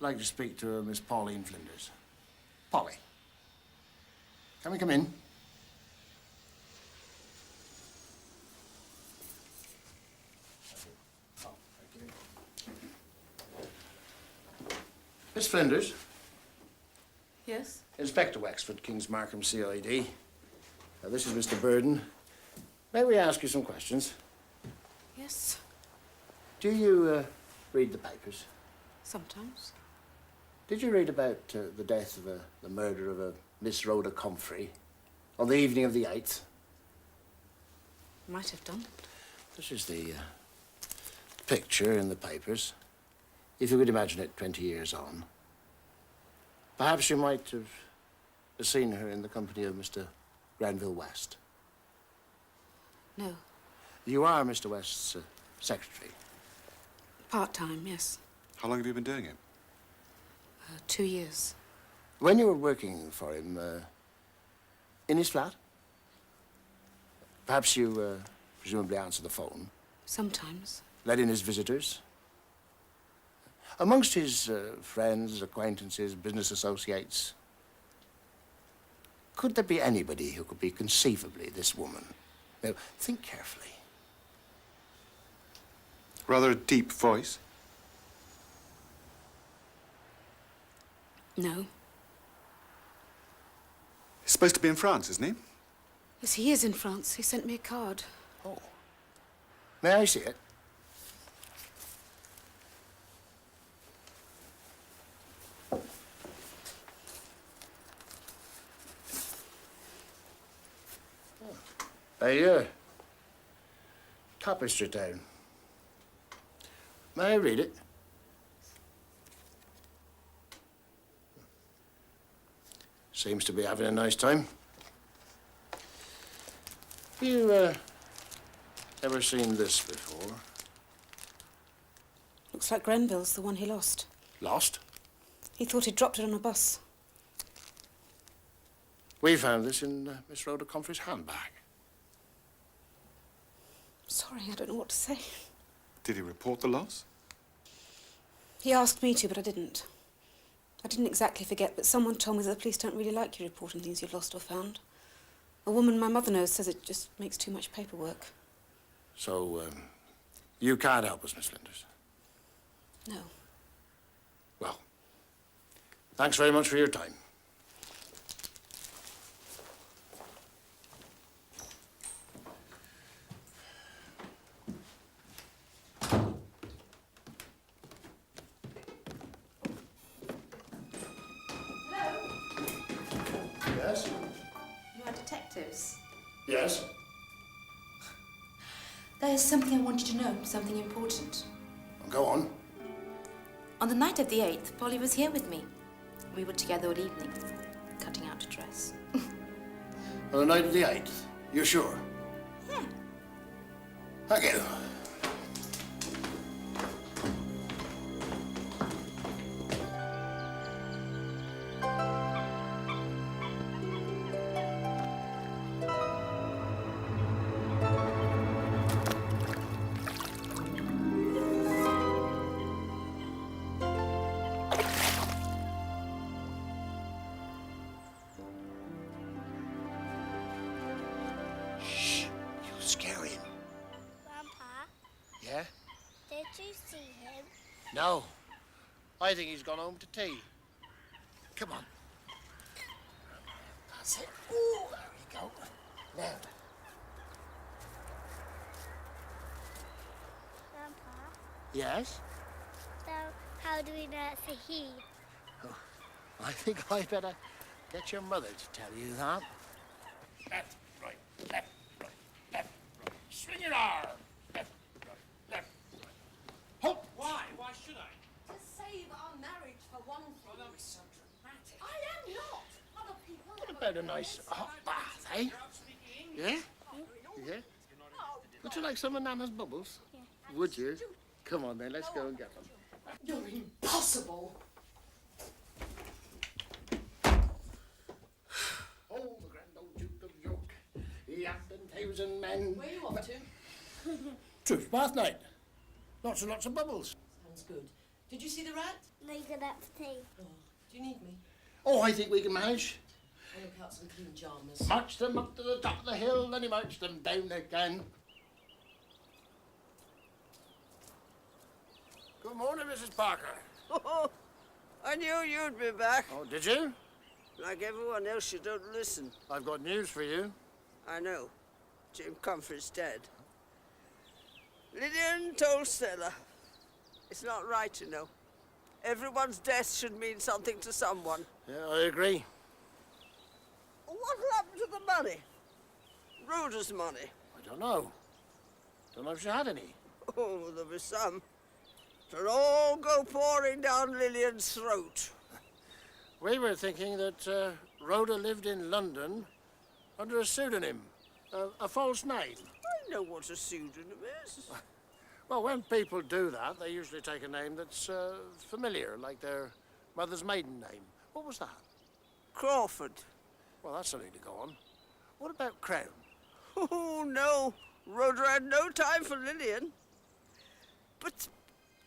like to speak to Miss Pauline Flinders. Polly. Can we come in? Miss Flinders. Yes? Inspector Wexford, King's Markham CID. This is Mr. Burden. May we ask you some questions? Yes. Do you read the papers? Sometimes. Did you read about the death of the murder of a Miss Rhoda Comfrey on the evening of the 8th? Might have done. This is the picture in the papers. If you could imagine it 20 years on. Perhaps you might have seen her in the company of Mr. Granville West. No. You are Mr. West's secretary. Part-time, yes. How long have you been doing it? 2 years. When you were working for him, In his flat? Perhaps you presumably answer the phone. Sometimes. Let in his visitors. Amongst his friends, acquaintances, business associates, could there be anybody who could be conceivably this woman? Now, think carefully. Rather a deep voice. No. He's supposed to be in France, isn't he? Yes, he is in France. He sent me a card. Oh. May I see it? A tapestry town. May I read it? Seems to be having a nice time. You ever seen this before? Looks like Grenville's the one he lost. Lost? He thought he'd dropped it on a bus. We found this in Miss Rhoda Comfrey's handbag. Sorry, I don't know what to say. Did he report the loss? He asked me to, but I didn't. I didn't exactly forget, but someone told me that the police don't really like you reporting things you've lost or found. A woman my mother knows says it just makes too much paperwork. So, you can't help us, Miss Flinders? No. Well, thanks very much for your time. Yes? You are detectives. Yes? There's something I want you to know, something important. Go on. On the night of the 8th, Polly was here with me. We were together all evening, cutting out a dress. On the night of the 8th? You're sure? Yeah. Thank you. Yeah? Did you see him? No. I think he's gone home to tea. Come on. That's it. Ooh, there we go. Now. Grandpa, Yes? so how do we know it's a he? Oh, I think I'd better get your mother to tell you that. Left, right, left, right, left, right. Swing your arm. Left, right, left, right. Halt! Why? Why should I? To save our marriage, for one thing. Oh, don't be so dramatic. I am not. Other people... What about a nice hot bath, eh? Yeah? Yeah? Would you like some of Nana's bubbles? Yeah. Would you? Come on then, let's go and get them. You're impossible. Oh, the grand old Duke of York, the 1,000 men. Where are you off to? Truth bath night. Lots and lots of bubbles. Sounds good. Did you see the rat? Later that for tea. Oh, do you need me? Oh, I think we can manage. I'll look out some clean jammers. March them up to the top of the hill, then he marched them down again. Good morning, Mrs. Parker. Oh, I knew you'd be back. Oh, did you? Like everyone else, you don't listen. I've got news for you. I know. Jim Comfrey's dead. Lillian told Stella. It's not right, you know. Everyone's death should mean something to someone. Yeah, I agree. What happened to the money? Rhoda's money. I don't know. Don't know if she had any. Oh, there'll be some. It'll all go pouring down Lillian's throat. We were thinking that Rhoda lived in London under a pseudonym, a false name. I know what a pseudonym is. Well, when people do that, they usually take a name that's familiar, like their mother's maiden name. What was that? Crawford. Well, that's something to go on. What about Crown? Oh, no. Rhoda had no time for Lillian. But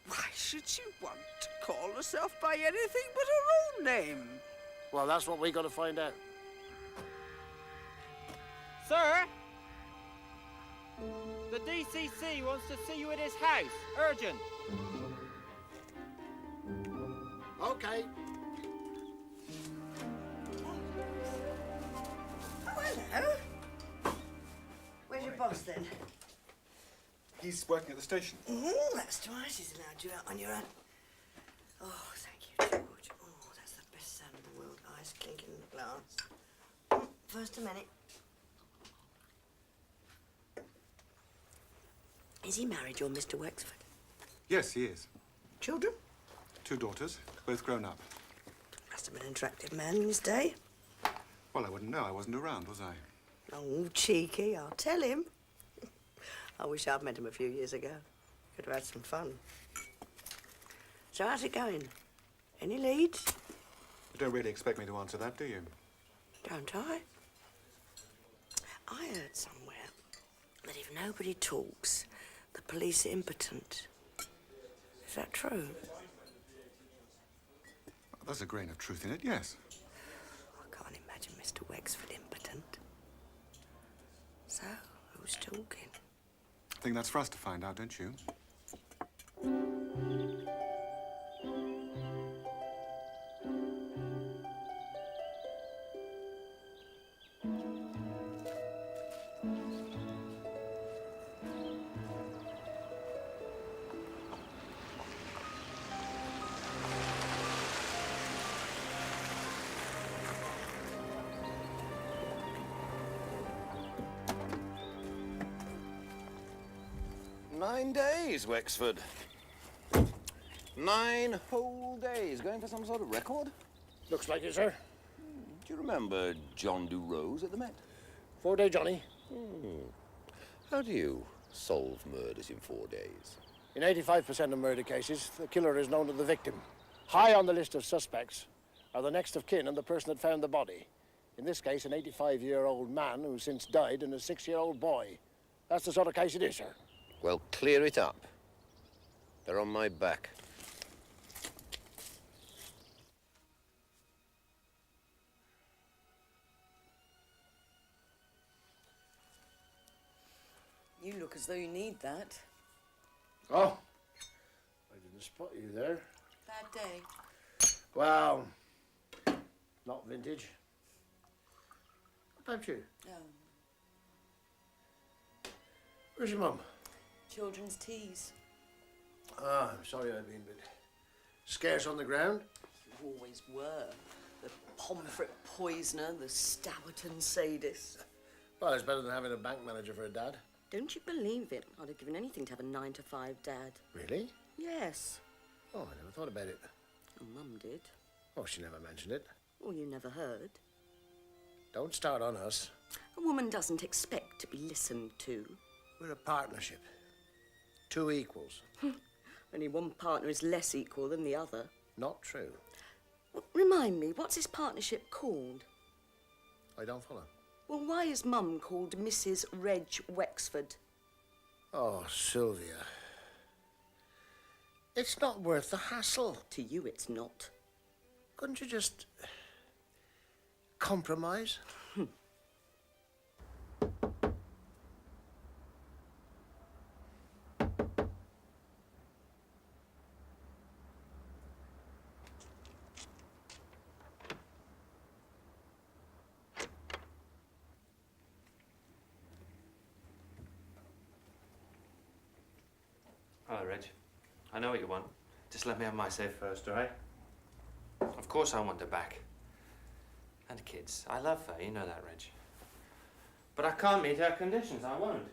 why should she want to call herself by anything but her own name? Well, that's what we got to find out. Sir? The DCC wants to see you at his house. Urgent. Okay. Oh, hello. Where's your boss, then? He's working at the station. That's twice he's allowed you out on your own. Oh, thank you, George. Oh, that's the best sound in the world. Ice clinking in the glass. First a minute. Is he married, your Mr. Wexford? Yes, he is. Children? 2 daughters, both grown up. Must have been an attractive man in his day. Well, I wouldn't know. I wasn't around, was I? Oh, cheeky. I'll tell him. I wish I'd met him a few years ago. Could have had some fun. So how's it going? Any leads? You don't really expect me to answer that, do you? Don't I? I heard somewhere that if nobody talks, the police are impotent. Is that true? There's a grain of truth in it, yes. I can't imagine Mr. Wexford impotent. So, who's talking? I think that's for us to find out, don't you? 9 days, Wexford. 9 whole days. Going for some sort of record? Looks like it, sir. Do you remember John Rose at the Met? 4-day Johnny. How do you solve murders in 4 days? In 85% of murder cases, the killer is known to the victim. High on the list of suspects are the next of kin and the person that found the body. In this case, an 85-year-old man who's since died and a 6-year-old boy. That's the sort of case it is, sir. Well, clear it up. They're on my back. You look as though you need that. Oh, I didn't spot you there. Bad day. Well, not vintage. What about you? Oh. Where's your mum? Children's teas. Ah, I'm sorry I've been a bit scarce on the ground. You always were. The pomfret poisoner, the Stourton sadist. Well, it's better than having a bank manager for a dad. Don't you believe it? I'd have given anything to have a 9-to-5 dad. Really? Yes. Oh, I never thought about it. Oh, Mum did. Oh, she never mentioned it. Oh, you never heard. Don't start on us. A woman doesn't expect to be listened to. We're a partnership. 2 equals. Only one partner is less equal than the other. Not true. Well, remind me, what's this partnership called? I don't follow. Well, why is Mum called Mrs. Reg Wexford? Oh, Sylvia. It's not worth the hassle. To you, it's not. Couldn't you just compromise? Hello, Reg. I know what you want. Just let me have my say first, all right? Of course I want her back. And kids. I love her, you know that, Reg. But I can't meet her conditions, I won't.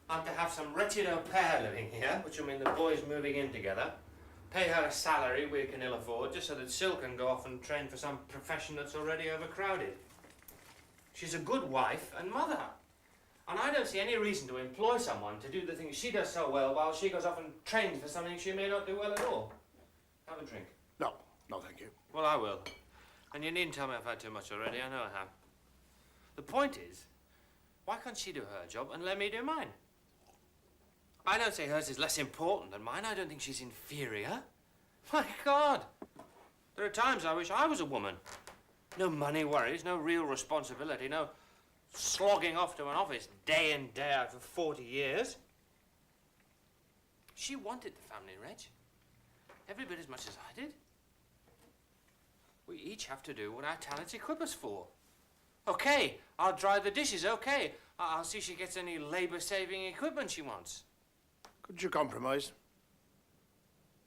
I'm to have some wretched au pair living here, which will mean the boys moving in together, pay her a salary we can ill afford, just so that Sil can go off and train for some profession that's already overcrowded. She's a good wife and mother. And I don't see any reason to employ someone to do the things she does so well while she goes off and trains for something she may not do well at all. Have a drink. No, no, thank you. Well, I will. And you needn't tell me I've had too much already. I know I have. The point is, Why can't she do her job and let me do mine? I don't say hers is less important than mine. I don't think she's inferior. My God! There are times I wish I was a woman. No money worries, no real responsibility, no slogging off to an office day in, day out for 40 years. She wanted the family, Reg. Every bit as much as I did. We each have to do what our talents equip us for. Okay, I'll dry the dishes, okay. I'll see she gets any labor-saving equipment she wants. Couldn't you compromise?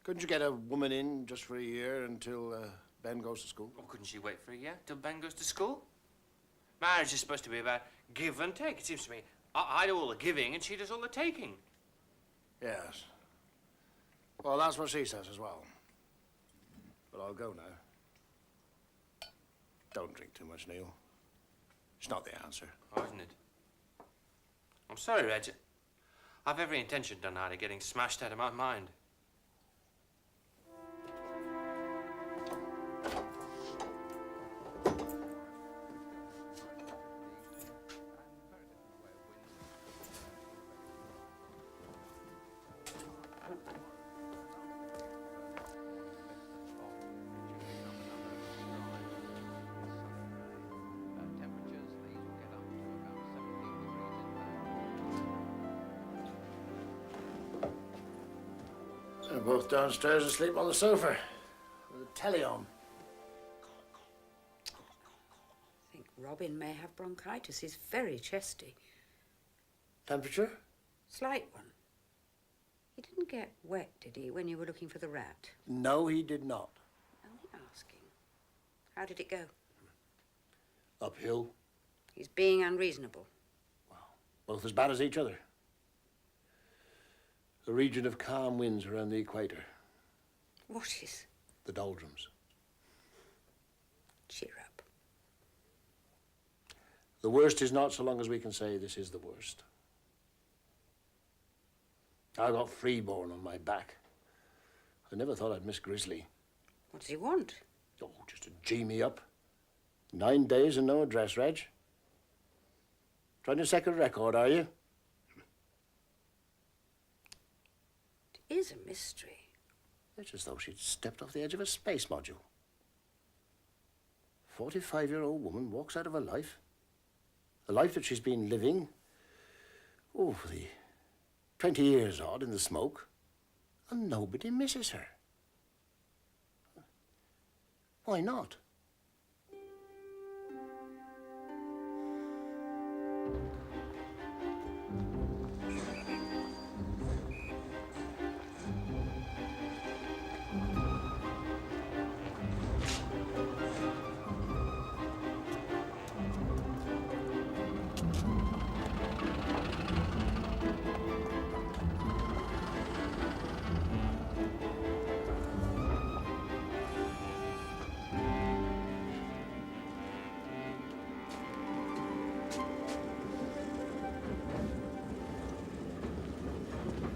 Couldn't you get a woman in just for a year until Ben goes to school? Or couldn't she wait for a year till Ben goes to school? Marriage is supposed to be about give and take. It seems to me I do all the giving and she does all the taking. Yes. Well, that's what she says as well. But I'll go now. Don't drink too much, Neil. It's not the answer. Oh, isn't it? I'm sorry, Reg. I've every intention tonight of getting smashed out of my mind. They're both downstairs asleep on the sofa with the telly on. I think Robin may have bronchitis. He's very chesty. Temperature? Slight one. He didn't get wet, did he, when you were looking for the rat? No, he did not. Only asking. How did it go? Uphill. He's being unreasonable. Both as bad as each other. A region of calm winds around the equator. What is? The doldrums. Cheer up. The worst is not so long as we can say this is the worst. I got freeborn on my back. I never thought I'd miss Grizzly. What does he want? Oh, just to G me up. 9 days and no address, Reg. Trying to set a record, are you? It is a mystery. It's as though she'd stepped off the edge of a space module. 45-year-old woman walks out of her life. A life that she's been living, oh, for the 20 years odd in the smoke, and nobody misses her. Why not?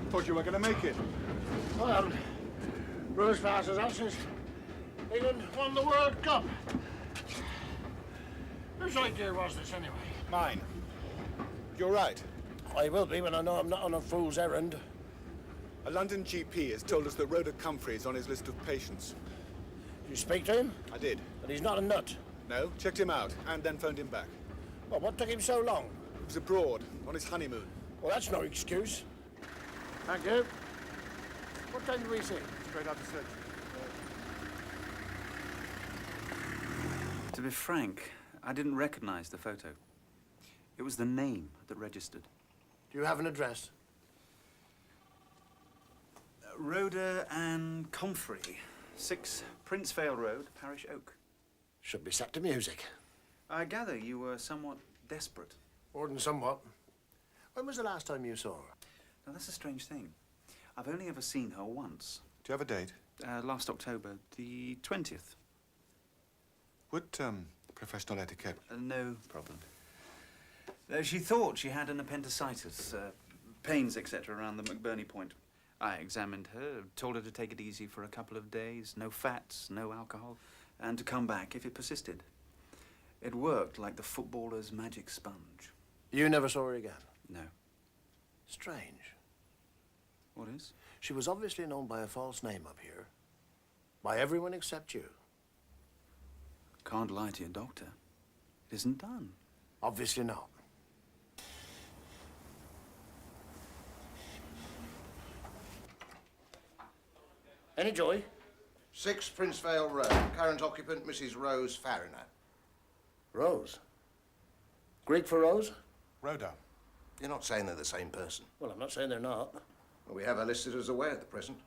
Thought you were going to make it. Well, Bruce passes out since England won the World Cup. Whose idea was this, anyway? Mine. You're right. I will be when I know I'm not on a fool's errand. A London GP has told us that Rhoda Comfrey is on his list of patients. Did you speak to him? I did. But he's not a nut. No, checked him out and then phoned him back. Well, what took him so long? He was abroad, on his honeymoon. Well, that's no excuse. Thank you. What time did we see? Straight after surgery. To be frank, I didn't recognize the photo. It was the name that registered. Do you have an address? Rhoda Ann Comfrey, 6 Princevale Road, Parish Oak. Should be set to music. I gather you were somewhat desperate. More than somewhat. When was the last time you saw her? Now, that's a strange thing. I've only ever seen her once. Do you have a date? Last October, the 20th. Would professional etiquette? No problem. She thought she had an appendicitis, pains, etc., around the McBurney point. I examined her, told her to take it easy for a couple of days, no fats, no alcohol, and to come back if it persisted. It worked like the footballer's magic sponge. You never saw her again? No. Strange. What is? She was obviously known by a false name up here. By everyone except you. Can't lie to you, Doctor. It isn't done. Obviously not. Any joy? 6 Princevale Road. Current occupant, Mrs. Rose Fariner. Rose? Greek for Rose? Rhoda. You're not saying they're the same person? Well, I'm not saying they're not. Well, we have her listed as aware at the present.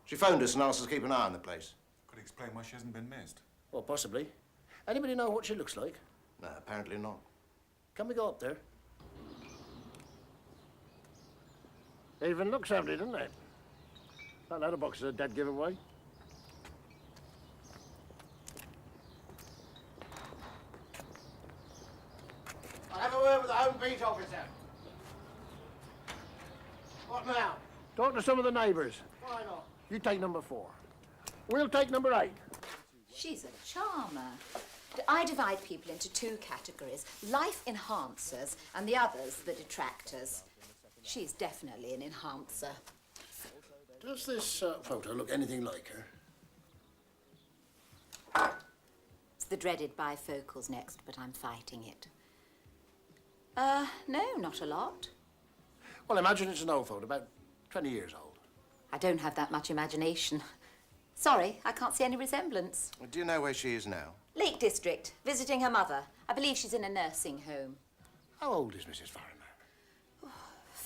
She phoned us and asked us to keep an eye on the place. Could explain why she hasn't been missed. Well, possibly. Anybody know what she looks like? No, apparently not. Can we go up there? Even looks empty, doesn't it? That letterbox is a dead giveaway. I'll have a word with the Home Beat officer. What now? Talk to some of the neighbours. Why not? You take number 4. We'll take number 8. She's a charmer. I divide people into 2 categories, life enhancers and the others, the detractors. She's definitely an enhancer. Does this photo look anything like her? It's the dreaded bifocals next, but I'm fighting it. No, not a lot. Well, imagine it's an old photo, about 20 years old. I don't have that much imagination. Sorry, I can't see any resemblance. Do you know where she is now? Lake District, visiting her mother. I believe she's in a nursing home. How old is Mrs. Fariner?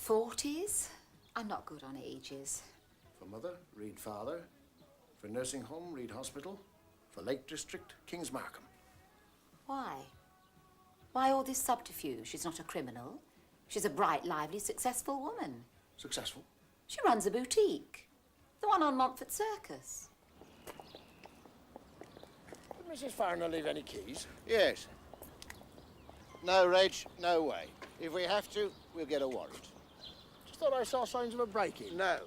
40s? I'm not good on ages. For mother, read father. For nursing home, read hospital. For Lake District, Kings Markham. Why? Why all this subterfuge? She's not a criminal. She's a bright, lively, successful woman. Successful? She runs a boutique. The one on Montfort Circus. Did Mrs. Fariner leave any keys? Yes. No, Reg, no way. If we have to, we'll get a warrant. Just thought I saw signs of a break-in. No.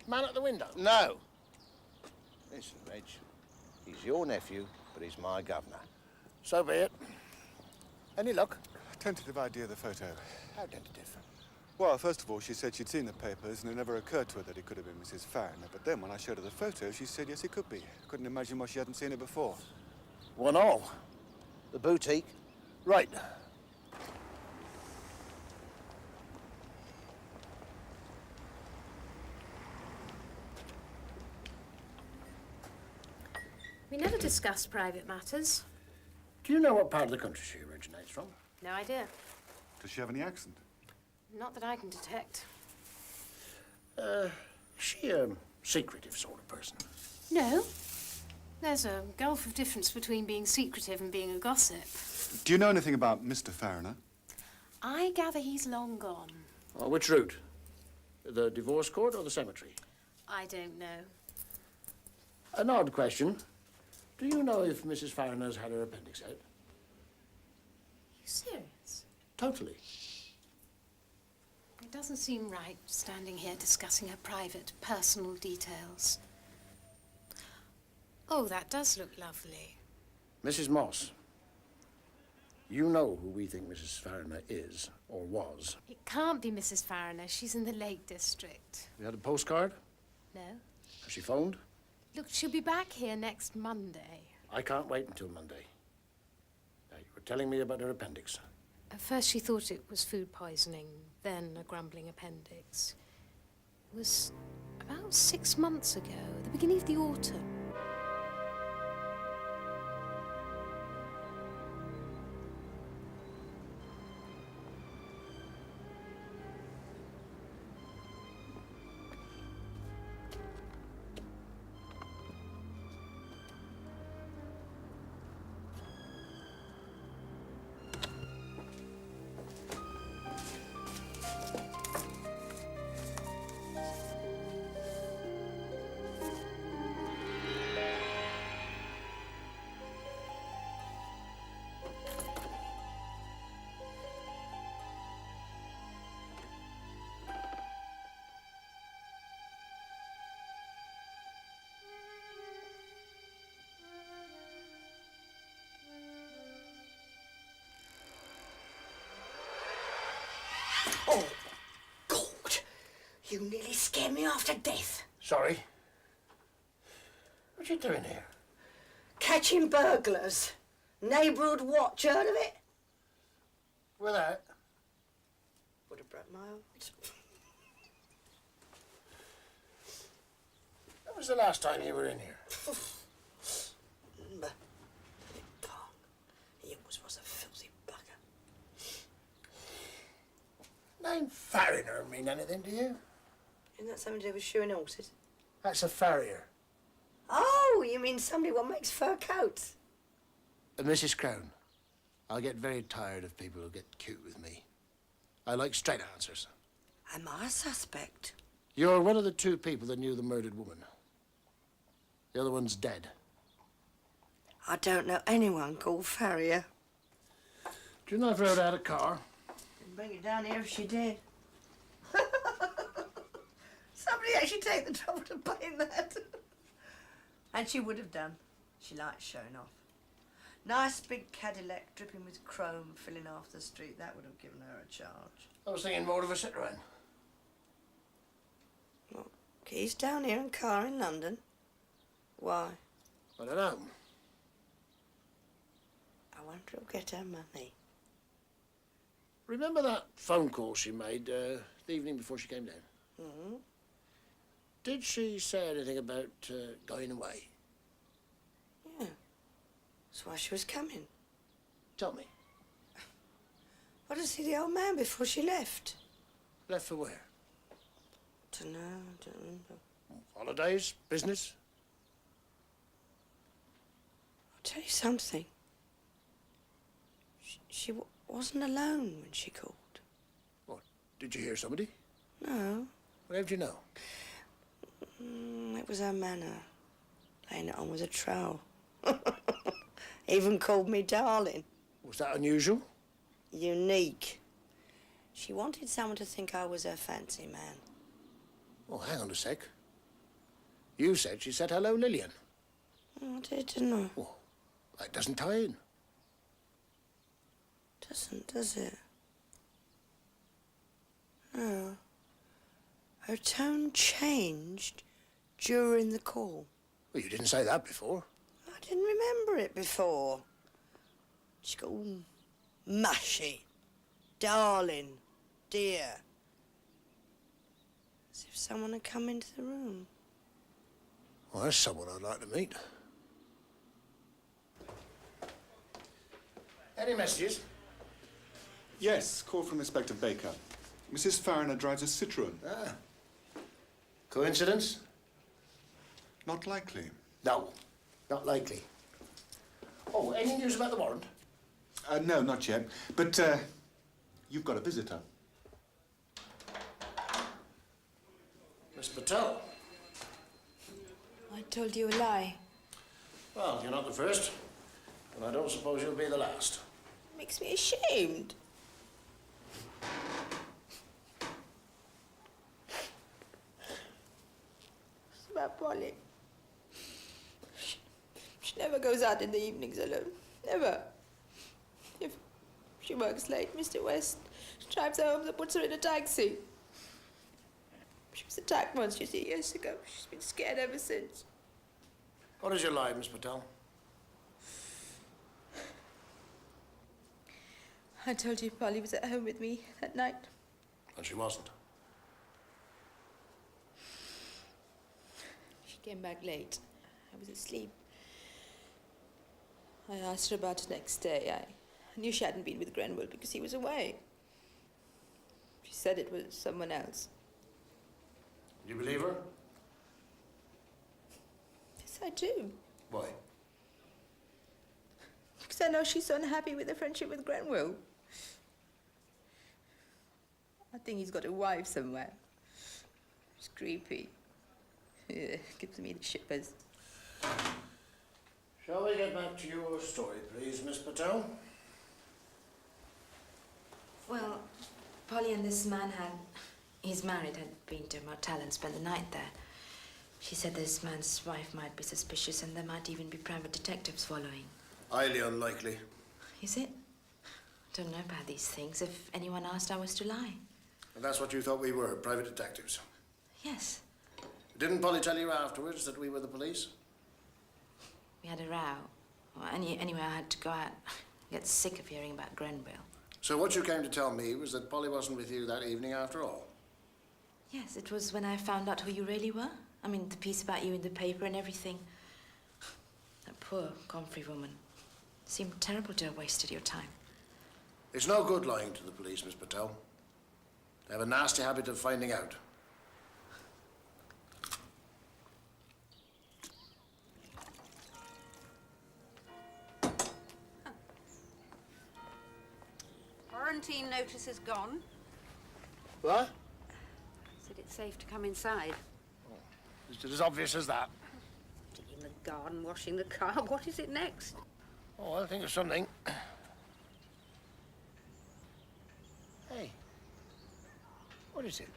Man at the window? No. Listen, Reg, he's your nephew, but he's my governor. So be it. Any luck? Tentative idea of the photo. How tentative? Well, first of all, she said she'd seen the papers and it never occurred to her that it could have been Mrs. Fariner. But then when I showed her the photo, she said yes, it could be. Couldn't imagine why she hadn't seen it before. 1-1. The boutique? Right. We never discuss private matters. Do you know what part of the country she originates from? No idea. Does she have any accent? Not that I can detect. Is she a secretive sort of person? No. There's a gulf of difference between being secretive and being a gossip. Do you know anything about Mr. Fariner? I gather he's long gone. Oh, which route? The divorce court or the cemetery? I don't know. An odd question. Do you know if Mrs. Fariner's had her appendix out? You serious? Totally. It doesn't seem right standing here discussing her private, personal details. Oh, that does look lovely. Mrs. Moss, you know who we think Mrs. Fariner is, or was. It can't be Mrs. Fariner. She's in the Lake District. You had a postcard? No? Has she phoned? Look, she'll be back here next Monday. I can't wait until Monday. Now, you were telling me about her appendix. At first she thought it was food poisoning, then a grumbling appendix. It was about 6 months ago, at the beginning of the autumn. Oh, God. You nearly scared me half to death. Sorry. What you doing here? Catching burglars. Neighbourhood watch, heard of it? Without? Would have broke my heart. When was the last time you were in here? Remember? He always was a filthy bugger. Name farrier mean anything to you? Isn't that something to do with shoeing horses? That's a farrier. Oh, you mean somebody what makes fur coats? Mrs. Crown, I get very tired of people who get cute with me. I like straight answers. Am I a suspect? You're one of the two people that knew the murdered woman. The other one's dead. I don't know anyone called Farrier. Do you know if I rode out a car? I'd bring it down here if she did. Somebody actually take the trouble to paint that. And she would have done. She likes showing off. Nice big Cadillac dripping with chrome filling half the street. That would have given her a charge. I was thinking more of a Citroën. Well, keys down here and car in London. Why? I don't know. I wonder who'll get her money. Remember that phone call she made the evening before she came down? Mm-hmm. Did she say anything about going away? Yeah. That's why she was coming. Tell me. What to see the old man before she left? Left for where? Don't remember. Holidays? Business? I'll tell you something. She wasn't alone when she called. What? Did you hear somebody? No. How did you know? It was her manner. Laying it on with a trowel. Even called me darling. Was that unusual? Unique. She wanted someone to think I was her fancy man. Oh, hang on a sec. You said she said hello, Lillian. Oh, I didn't I? Well, that doesn't tie in. Doesn't, does it? No. Her tone changed during the call. Well, you didn't say that before. I didn't remember it before. She got all mushy. Darling. Dear. As if someone had come into the room. Well, that's someone I'd like to meet. Any messages? Yes, call from Inspector Baker. Mrs. Farrier drives a Citroën. Ah. Coincidence? Not likely. No, not likely. Oh, any news about the warrant? No, not yet. But you've got a visitor. Miss Patel. I told you a lie. Well, you're not the first, and I don't suppose you'll be the last. Makes me ashamed. It's about Polly. She never goes out in the evenings alone. Never. If she works late, Mr. West drives her home and puts her in a taxi. She was attacked once, you see, years ago. She's been scared ever since. What is your lie, Miss Patel? I told you Polly was at home with me that night. And she wasn't. She came back late. I was asleep. I asked her about it next day. I knew she hadn't been with Grenville because he was away. She said it was someone else. You believe her? Yes, I do. Why? Because I know she's so unhappy with her friendship with Grenville. I think he's got a wife somewhere. It's creepy. Yeah, gives me the shippers. Shall we get back to your story, please, Miss Patel? Well, Polly and this man he's married, had been to a motel and spent the night there. She said this man's wife might be suspicious and there might even be private detectives following. Highly unlikely. Is it? I don't know about these things. If anyone asked, I was to lie. And that's what you thought we were, private detectives. Yes. Didn't Polly tell you afterwards that we were the police? We had a row. Well, anyway, I had to go out. I get sick of hearing about Grenville. So what you came to tell me was that Polly wasn't with you that evening after all? Yes, it was when I found out who you really were. I mean, the piece about you in the paper and everything. That poor Comfrey woman. Seemed terrible to have wasted your time. It's no good lying to the police, Miss Patel. They have a nasty habit of finding out. Quarantine notice is gone. What? Said it's safe to come inside. Is it as obvious as that? In the garden, washing the car. What is it next? Oh, I'll think of something. Hey, what is it?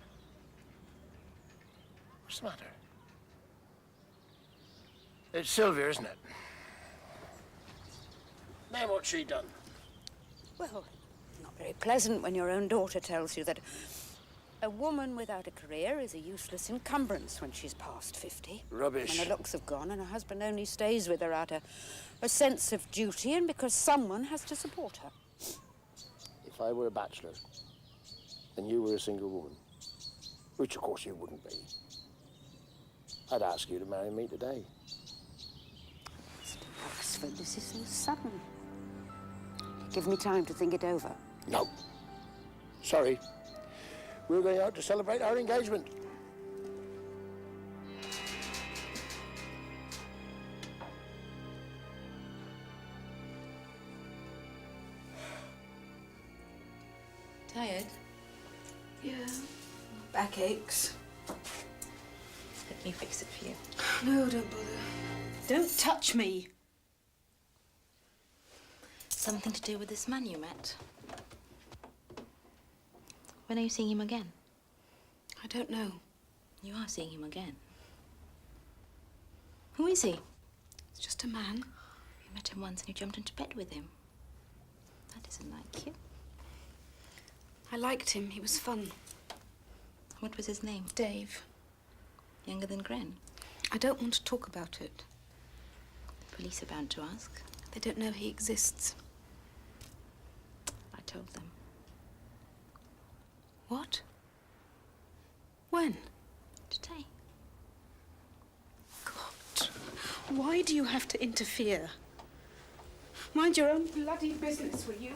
What's the matter? It's Sylvia, isn't it? Name what she done. Well, not very pleasant when your own daughter tells you that a woman without a career is a useless encumbrance when she's past 50. Rubbish. When her looks have gone and her husband only stays with her out of a sense of duty and because someone has to support her. If I were a bachelor and you were a single woman, which of course you wouldn't be, I'd ask you to marry me today. Mr. Wexford, this is so sudden. Give me time to think it over. No. Sorry. We're going out to celebrate our engagement. Tired? Yeah. Back aches. Let me fix it for you. No, don't bother. Don't touch me. Something to do with this man you met. When are you seeing him again? I don't know. You are seeing him again. Who is he? It's just a man. You met him once and you jumped into bed with him. That isn't like you. I liked him. He was fun. What was his name? Dave. Younger than Gren? I don't want to talk about it. The police are bound to ask. They don't know he exists. I told them. What? When? Today. God, why do you have to interfere? Mind your own bloody business, will you?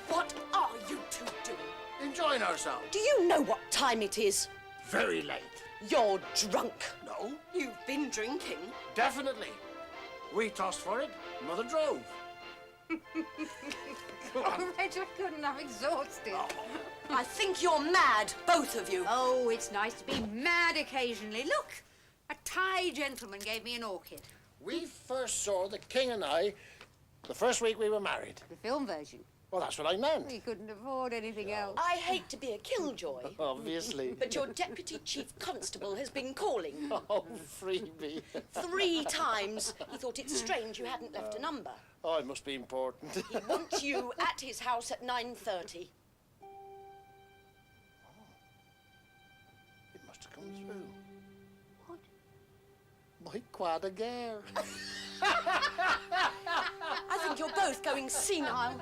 What are you two doing? Enjoying ourselves. Do you know what time it is? Very late. You're drunk. No, You've been drinking. definitely. We tossed for it. Mother drove. Oh, Reg, I couldn't. I'm exhausted. I think you're mad, both of you. Oh, it's nice to be mad occasionally. Look, a Thai gentleman gave me an orchid. We first saw the King and I the first week we were married. The film version. Well, that's what I meant. We couldn't afford anything else. I hate to be a killjoy, Obviously. but your deputy chief constable has been calling. Oh, freebie. 3 times. He thought it strange you hadn't left a number. Oh, it must be important. He wants you at his house at 9:30. It must have come through. What? My quadrigare. I think you're both going senile.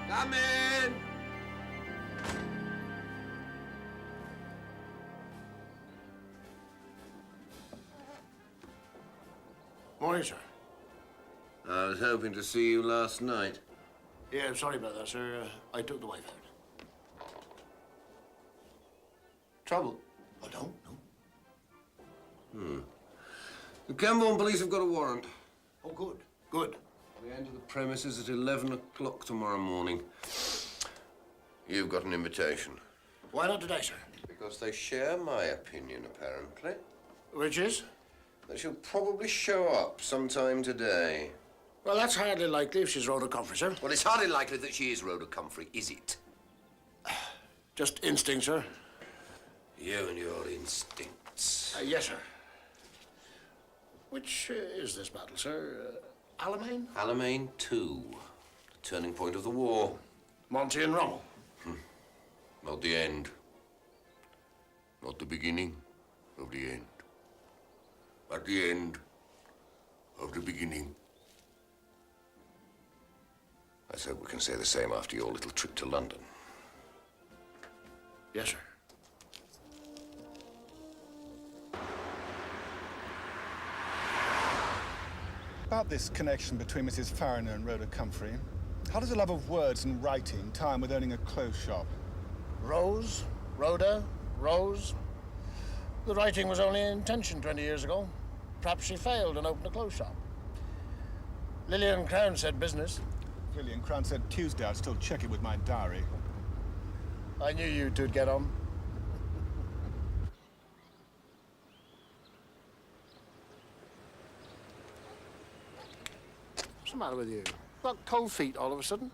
Come in! morning, sir. I was hoping to see you last night. Yeah, sorry about that, sir. I took the wife out. Trouble? I don't, no. The Camborne police have got a warrant. Oh, good, good. We enter the premises at 11 o'clock tomorrow morning. You've got an invitation. Why not today, sir? Because they share my opinion, apparently. Which is? That she'll probably show up sometime today. Well, that's hardly likely if she's Rhoda Comfrey, sir. Well, it's hardly likely that she is Rhoda Comfrey, is it? Just instinct, sir. You and your instincts. Yes, sir. Which is this battle, sir? Alamein? Alamein 2, the turning point of the war. Monty and Rommel? Not the end. Not the beginning of the end. But the end of the beginning. Let's hope we can say the same after your little trip to London. Yes, sir. About this connection between Mrs. Farrier and Rhoda Comfrey, how does a love of words and writing tie in with owning a clothes shop? Rose, Rhoda, Rose. The writing was only intention 20 years ago. Perhaps she failed and opened a clothes shop. Lillian Crown said business. Lillian Crown said Tuesday. I'd still check it with my diary. I knew you two'd get on. What's the matter with you? Got cold feet all of a sudden?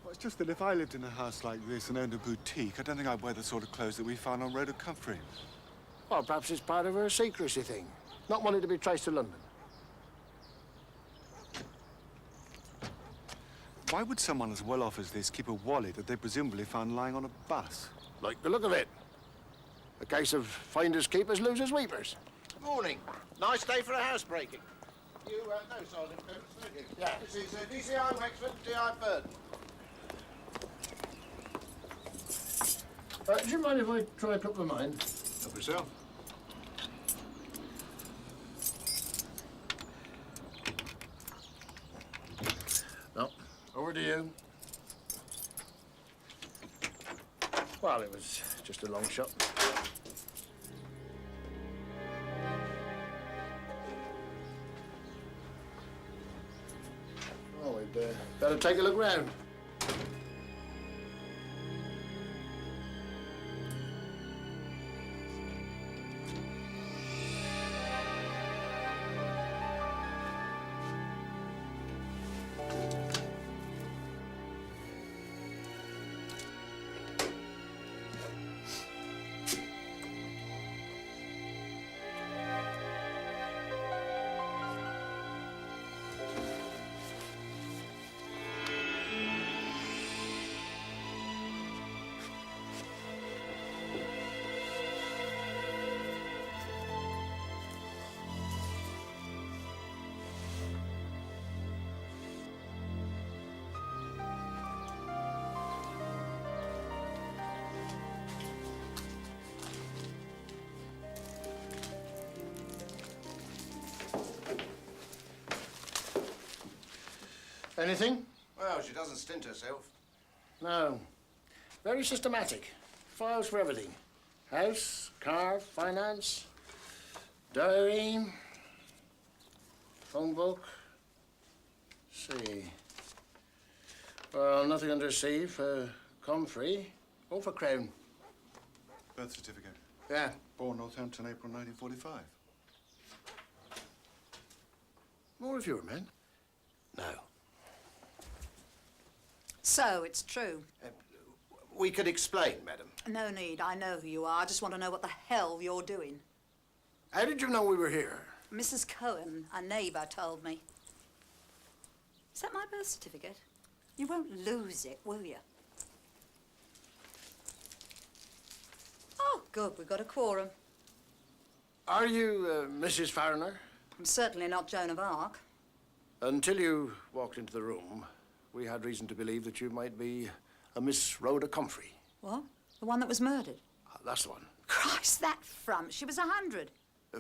Well, it's just that if I lived in a house like this and owned a boutique, I don't think I'd wear the sort of clothes that we found on Rhoda Comfrey. Well, perhaps it's part of her secrecy thing. Not wanting to be traced to London. Why would someone as well off as this keep a wallet that they presumably found lying on a bus? Like the look of it. A case of finders keepers, losers weepers. Morning. Nice day for a housebreaking. You know Sergeant Phillips, don't you? Yeah. This is DCI Wexford, DI Burton. Do you mind if I try to put my mind? Help yourself. No. Over to you. Well, it was just a long shot. Oh, we'd better take a look round. Anything? Well, she doesn't stint herself. No. Very systematic. Files for everything. House, car, finance, diary, phone book. See. Well, nothing under C for Comfrey or for Crown. Birth certificate. Yeah. Born Northampton, April 1945. More of your men? No. So, it's true. We could explain, madam. No need. I know who you are. I just want to know what the hell you're doing. How did you know we were here? Mrs. Cohen, a neighbour, told me. Is that my birth certificate? You won't lose it, will you? Oh, good. We've got a quorum. Are you Mrs. Farrier? I'm certainly not Joan of Arc. Until you walked into the room, we had reason to believe that you might be a Miss Rhoda Comfrey. What? The one that was murdered? That's the one. Christ, that frump. She was 100.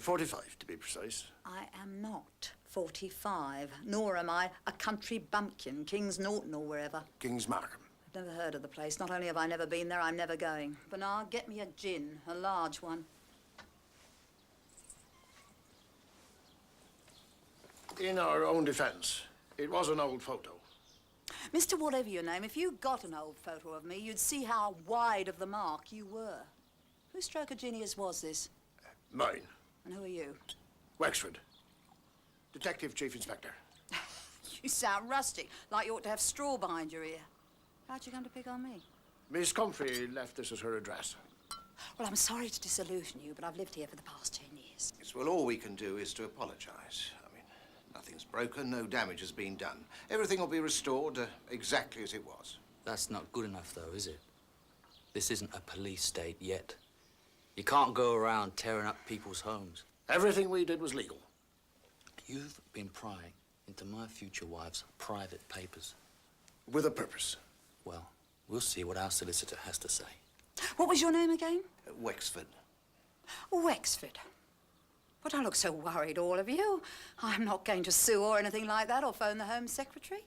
45, to be precise. I am not 45, nor am I a country bumpkin, Kings Norton or wherever. Kings Markham. I've never heard of the place. Not only have I never been there, I'm never going. Bernard, get me a gin, a large one. In our own defence, it was an old photo. Mr. Whatever your name, if you got an old photo of me, you'd see how wide of the mark you were. Whose stroke of genius was this? Mine. And who are you? Wexford. Detective Chief Inspector. You sound rustic, like you ought to have straw behind your ear. How'd you come to pick on me? Miss Comfrey left this as her address. Well, I'm sorry to disillusion you, but I've lived here for the past 10 years. Yes, well, all we can do is to apologise. I mean, nothing's broken, no damage has been done. Everything will be restored exactly as it was. That's not good enough, though, is it? This isn't a police state yet. You can't go around tearing up people's homes. Everything we did was legal. You've been prying into my future wife's private papers. With a purpose. Well, we'll see what our solicitor has to say. What was your name again? Wexford. Wexford. Well, don't look so worried, all of you. I'm not going to sue or anything like that or phone the Home Secretary.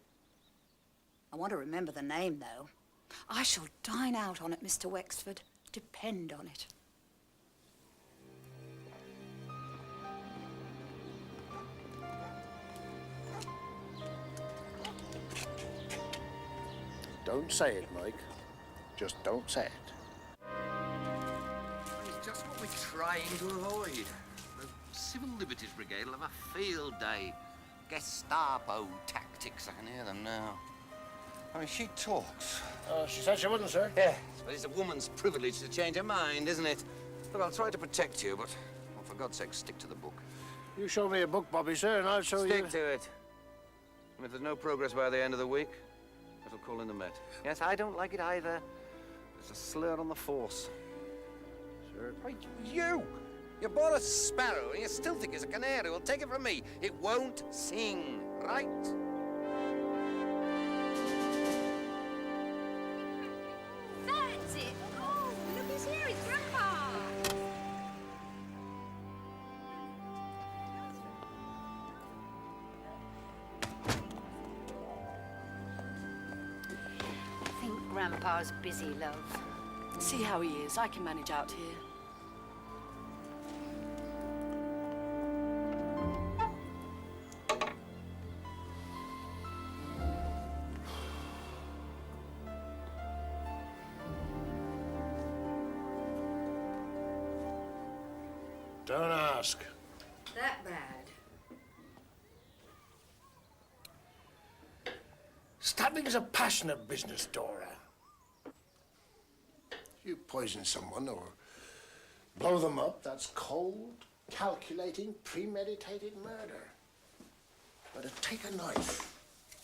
I want to remember the name, though. I shall dine out on it, Mr. Wexford. Depend on it. Don't say it, Mike. Just don't say it. It's just what we're trying to avoid. The Civil Liberties Brigade will have a field day. Gestapo tactics, I can hear them now. I mean, she talks. She said she wouldn't, sir. Yeah, but it's a woman's privilege to change her mind, isn't it? Look, I'll try to protect you, but well, for God's sake, stick to the book. You show me a book, Bobby, sir, and I'll show you... Stick to it. And if there's no progress by the end of the week, that'll call in the Met. Yes, I don't like it either. It's a slur on the force. Sure. Right, you! You bought a sparrow and you still think it's a canary. Well, take it from me. It won't sing, right? That's it. Oh, look who's here. It's Grandpa. I think Grandpa's busy, love. See how he is. I can manage out here. Don't ask. That bad. Stabbing's a passionate business, Dora. You poison someone or blow them up, that's cold, calculating, premeditated murder. But to take a knife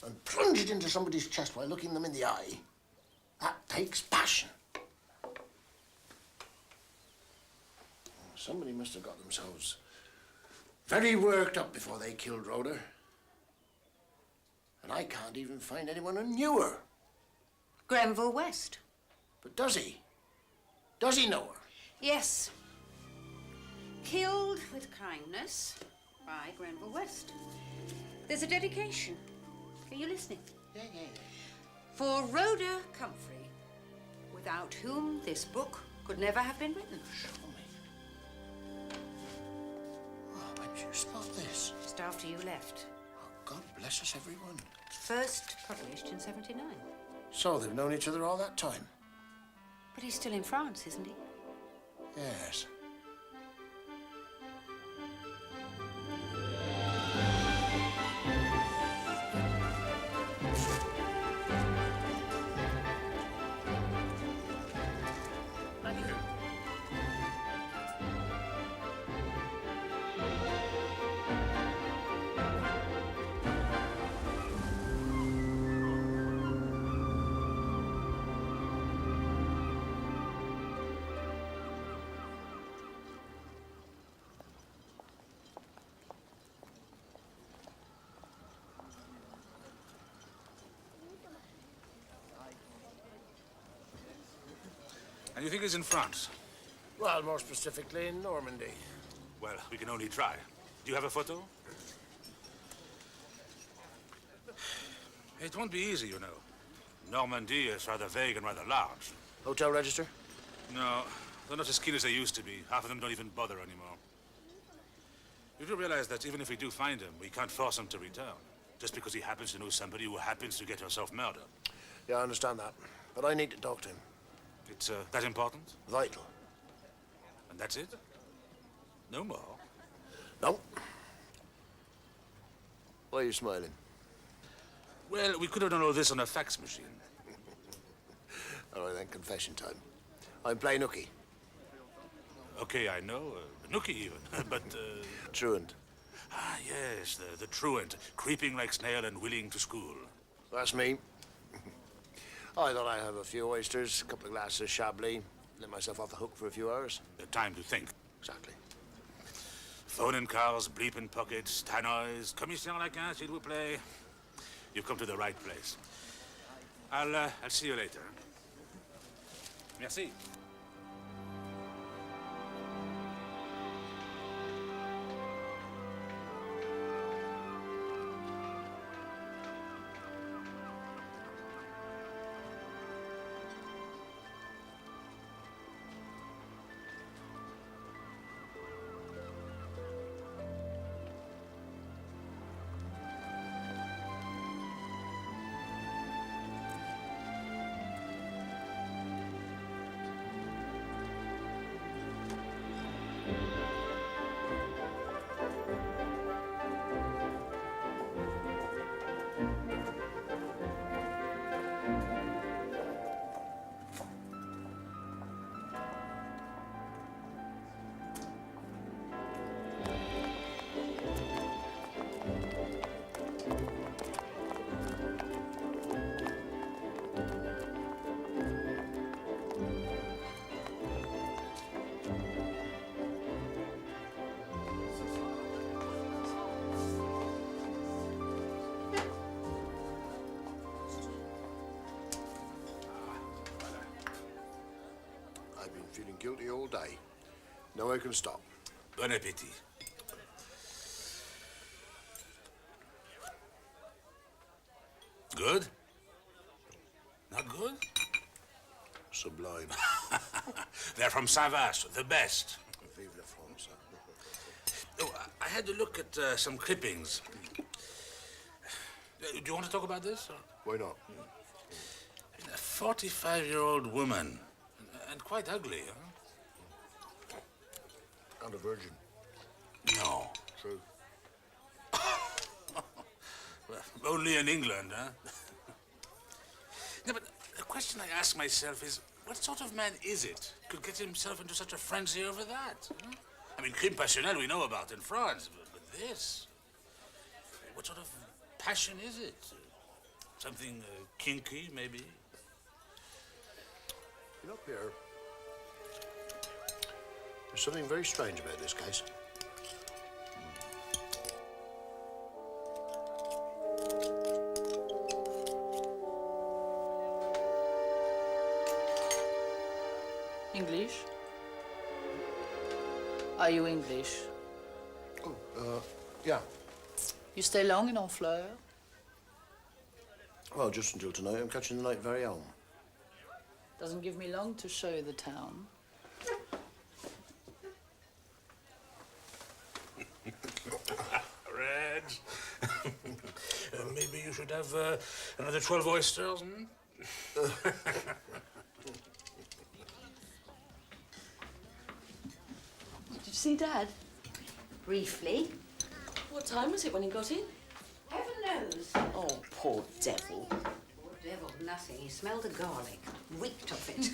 and plunge it into somebody's chest while looking them in the eye, that takes passion. Somebody must have got themselves very worked up before they killed Rhoda. And I can't even find anyone who knew her. Grenville West. But does he? Does he know her? Yes. Killed with kindness by Grenville West. There's a dedication. Are you listening? Yeah. For Rhoda Comfrey, without whom this book could never have been written. Oh, when did you spot this? Just after you left. Oh, God bless us, everyone. First published in 79. So they've known each other all that time? But he's still in France, isn't he? Yes. Thank you. And you think he's in France? Well, more specifically in Normandy. Well, we can only try. Do you have a photo? It won't be easy, you know. Normandy is rather vague and rather large. Hotel register? No, they're not as keen as they used to be. Half of them don't even bother anymore. You do realize that even if we do find him, we can't force him to return. Just because he happens to know somebody who happens to get herself murdered. Yeah, I understand that. But I need to talk to him. It's that important? Vital. And that's it? No more? No. Why are you smiling? Well, we could have done all this on a fax machine. All right, then, confession time. I'm playing hooky. Okay, I know. Nookie even, but... Truant. Ah, yes, the truant. Creeping like snail and willing to school. That's me. I thought I'd have a few oysters, a couple of glasses of Chablis, let myself off the hook for a few hours. Time to think. Exactly. Phone in cars, bleep in pockets, tannoys, commission laquin, s'il vous plaît. You've come to the right place. I'll see you later. Merci. I've been feeling guilty all day. Now I can stop. Bon appétit. Good? Not good? Sublime. They're from Saint-Vaast, the best. Vive la France. Oh, I had to look at some clippings. Do you want to talk about this? Or? Why not? A 45-year-old woman. And quite ugly, huh? And a virgin. No. True. Well, only in England, huh? No, but the question I ask myself is, what sort of man is it could get himself into such a frenzy over that? Huh? I mean, crime passionnel we know about in France, but this? What sort of passion is it? Something kinky, maybe? You know, Pierre, there's something very strange about this case. English? Are you English? Oh, yeah. You stay long in Honfleur? Well, just until tonight. I'm catching the night very home. Doesn't give me long to show you the town. Reg. Maybe you should have another 12 oysters, hmm? Did you see Dad? Briefly. What time was it when he got in? Heaven knows. Oh, poor devil. Poor devil, nothing. He smelled the garlic. Reeked of it.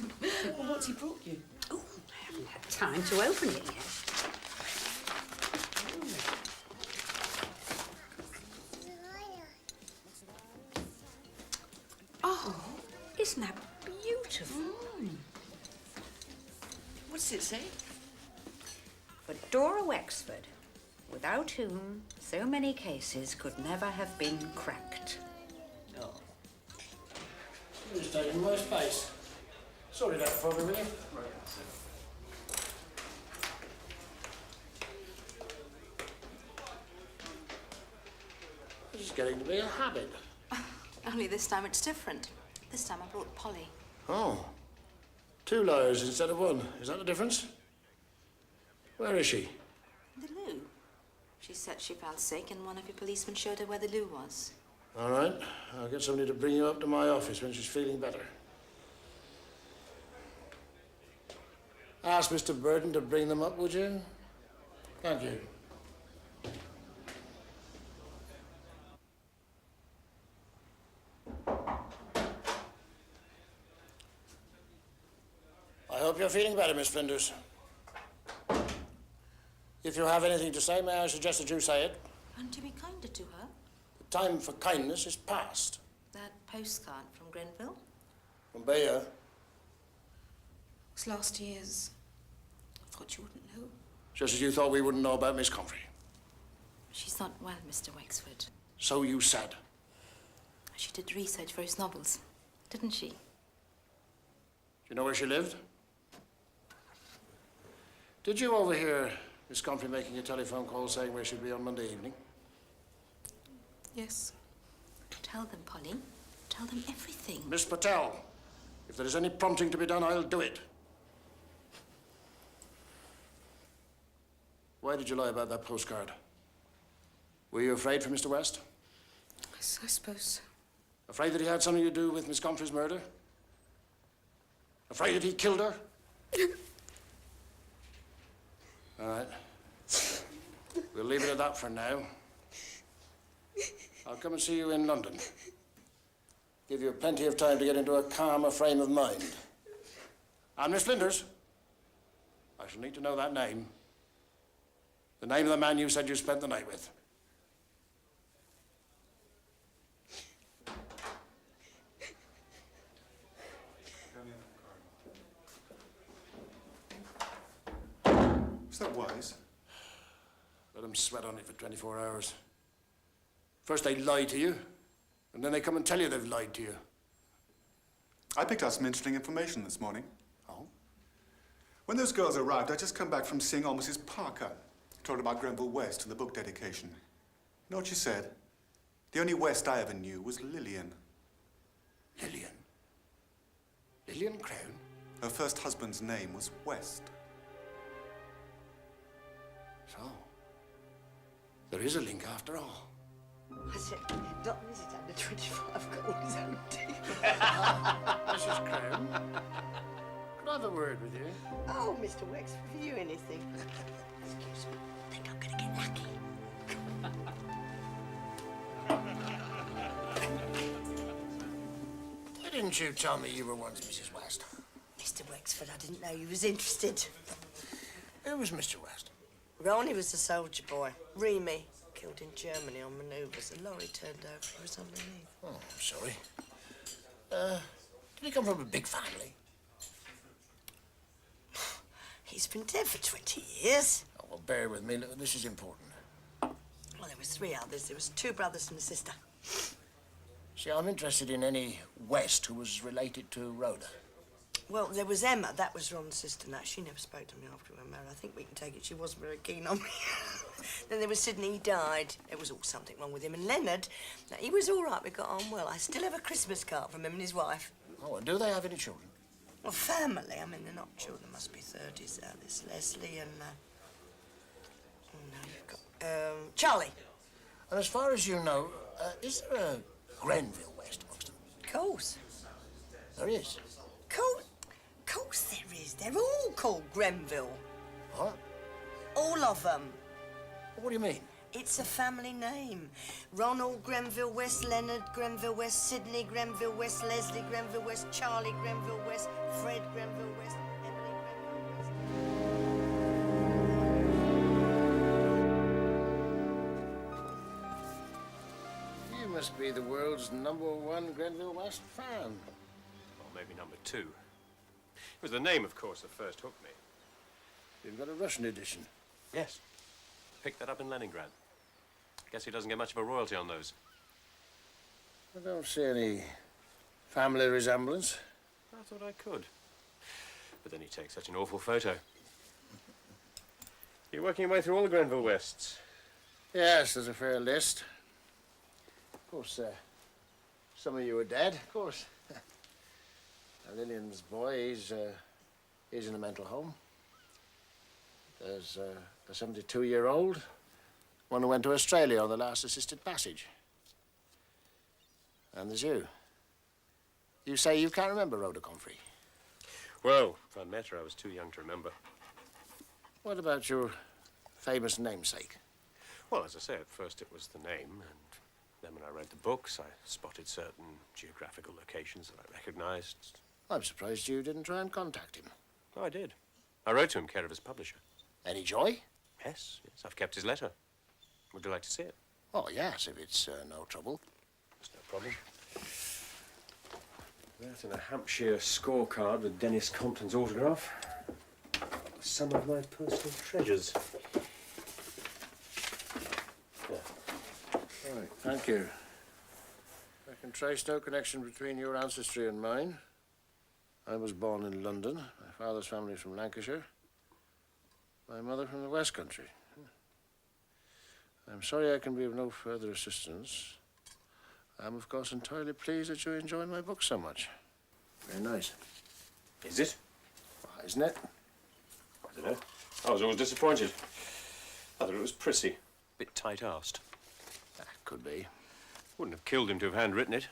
Well, what's he brought you? Oh, I haven't had time to open it yet. Oh, isn't that beautiful? What does it say? For Dora Wexford, without whom so many cases could never have been cracked. Oh. You're just taking my space. Sorry that for me, will you? It's getting to be a habit. Only this time it's different. This time I brought Polly. Oh. 2 lawyers instead of 1. Is that the difference? Where is she? The loo. She said she fell sick and one of your policemen showed her where the loo was. All right. I'll get somebody to bring you up to my office when she's feeling better. Ask Mr. Burton to bring them up, would you? Thank you. I hope you're feeling better, Miss Flinders. If you have anything to say, may I suggest that you say it? And to be kinder to her? The time for kindness is past. That postcard from Grenville? From Bayer. It's last year's. I thought you wouldn't know. Just as you thought we wouldn't know about Miss Comfrey. She's not well, Mr. Wexford. So you said. She did research for his novels, didn't she? Do you know where she lived? Did you overhear Miss Comfrey making a telephone call saying where she'd be on Monday evening? Yes. Tell them, Polly. Tell them everything. Miss Patel, if there is any prompting to be done, I'll do it. Why did you lie about that postcard? Were you afraid for Mr. West? Yes, I suppose so. Afraid that he had something to do with Miss Comfrey's murder? Afraid that he killed her? All right. We'll leave it at that for now. I'll come and see you in London. Give you plenty of time to get into a calmer frame of mind. And Miss Flinders, I shall need to know that name. The name of the man you said you spent the night with. Is that wise? Let them sweat on it for 24 hours. First they lie to you, and then they come and tell you they've lied to you. I picked up some interesting information this morning. Oh? When those girls arrived, I'd just come back from seeing old Mrs. Parker. Talking about Grenville West and the book dedication. You know what she said? The only West I ever knew was Lillian. Lillian? Lillian Crown? Her first husband's name was West. So, there is a link after all. I said, not visit under 25 goals empty. Mrs. Crown, could I have a word with you? Oh, Mr. Wexford, for you anything? Excuse me, I think I'm going to get lucky. Why didn't you tell me you were once Mrs. West? Mr. Wexford, I didn't know you was interested. Who was Mr. West? Ronnie was the soldier boy. Remy, killed in Germany on manoeuvres. The lorry turned over. He was underneath. Oh, I'm sorry. Did he come from a big family? He's been dead for 20 years. Oh, well, bear with me. Look, this is important. Well, there was 3 others. There was 2 brothers and a sister. See, I'm interested in any West who was related to Rhoda. Well, there was Emma. That was Ron's sister. Now, she never spoke to me after we were married. I think we can take it she wasn't very keen on me. Then there was Sidney. He died. There was all something wrong with him. And Leonard, now, he was all right. We got on well. I still have a Christmas card from him and his wife. Oh, and do they have any children? Well, family. I mean, they're not children. Must be 30s. There's Leslie and... oh, no, you've got... Charlie. And as far as you know, is there a Grenville West amongst them? Of course. There is? Of course there is. They're all called Grenville. What? All of them. What do you mean? It's a family name. Ronald Grenville West, Leonard Grenville West, Sidney Grenville West, Leslie Grenville West, Charlie Grenville West, Fred Grenville West, Emily Grenville West. You must be the world's #1 Grenville West fan. Or maybe #2. It was the name, of course, that first hooked me. You've got a Russian edition? Yes. Picked that up in Leningrad. Guess he doesn't get much of a royalty on those. I don't see any family resemblance. I thought I could. But then you take such an awful photo. You're working your way through all the Grenville Wests. Yes, there's a fair list. Of course, some of you are dead, of course. Now, Lillian's boy, he's in a mental home. There's a 72-year-old, one who went to Australia on the last assisted passage. And there's you. You say you can't remember Rhoda Comfrey. Well, if I met her, I was too young to remember. What about your famous namesake? Well, as I say, at first it was the name, and then when I read the books, I spotted certain geographical locations that I recognized. I'm surprised you didn't try and contact him. Oh, I did. I wrote to him, care of his publisher. Any joy? Yes, I've kept his letter. Would you like to see it? Oh, yes, if it's no trouble. It's no problem. That and a Hampshire scorecard with Dennis Compton's autograph. Some of my personal treasures. Right, thank you. I can trace no connection between your ancestry and mine. I was born in London. My father's family is from Lancashire. My mother from the West Country. I'm sorry I can be of no further assistance. I'm, of course, entirely pleased that you enjoyed my book so much. Very nice. Is it? Well, isn't it? I don't know. I was always disappointed. I thought it was prissy. Bit tight-arsed. That could be. Wouldn't have killed him to have handwritten it.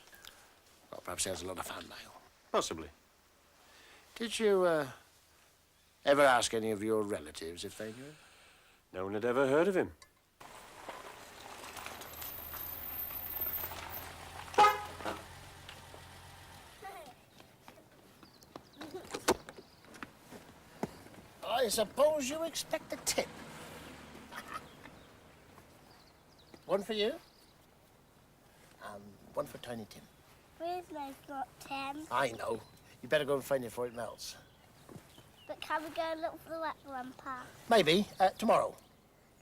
Well, perhaps he has a lot of fan mail. Possibly. Did you, ever ask any of your relatives if they knew? No one had ever heard of him. I suppose you expect a tip. One for you, and one for Tiny Tim. Where's my not Tim? I know. You better go and find it before it melts. But can we go and look for the wet grandpa? Maybe, tomorrow.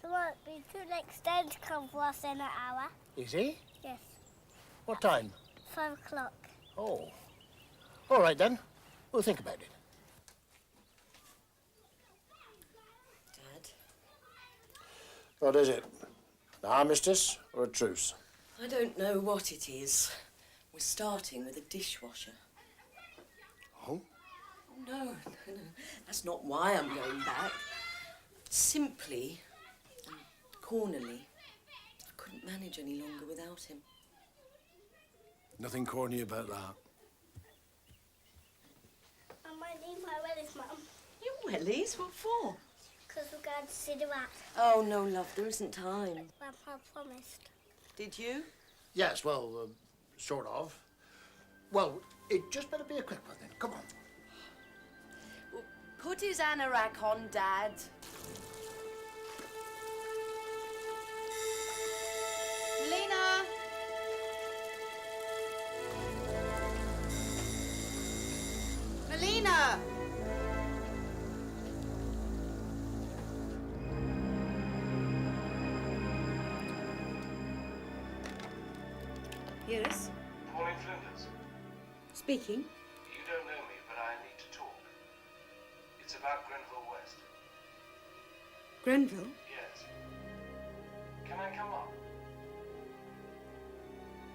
Tomorrow it'll be too next day to come for us in an hour. Is he? Yes, What time? 5 o'clock. Oh. All right, then. We'll think about it. Dad? What is it? An armistice or a truce? I don't know what it is. We're starting with a dishwasher. Oh? No, that's not why I'm going back. Simply and cornily, I couldn't manage any longer without him. Nothing corny about that. I might need my wellies, Mum. Your wellies? What for? Because we're going to see the rat. Oh, no, love, there isn't time. Grandpa promised. Did you? Yes, well, sort of. Well, it just better be a quick one then. Come on. Well, put his anorak on, Dad. Melina! Melina! Yes? Pauline Flinders. Speaking. You don't know me, but I need to talk. It's about Grenville West. Grenville? Yes. Can I come up?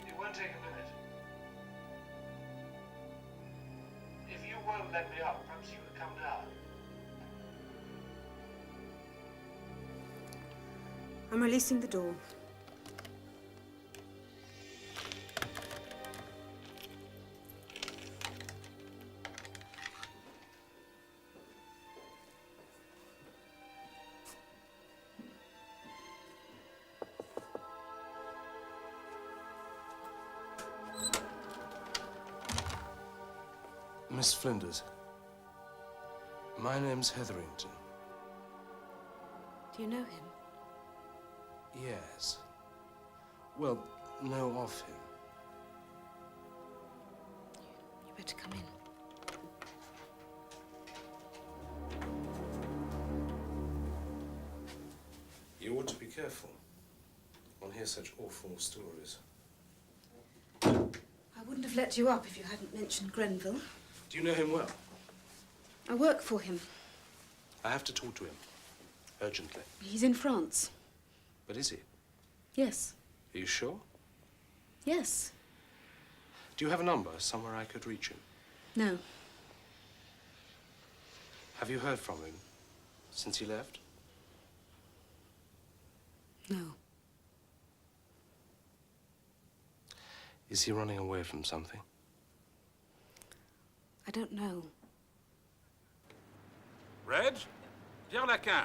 It won't take a minute. If you won't let me up, perhaps you could come down. I'm releasing the door. Miss Flinders, my name's Hetherington. Do you know him? Yes. Well, know of him. You better come in. You ought to be careful. One hears such awful stories. I wouldn't have let you up if you hadn't mentioned Grenville. Do you know him well? I work for him. I have to talk to him. Urgently. He's in France. But is he? Yes. Are you sure? Yes. Do you have a number somewhere I could reach him? No. Have you heard from him since he left? No. Is he running away from something? I don't know. Reg? Pierre Lacan.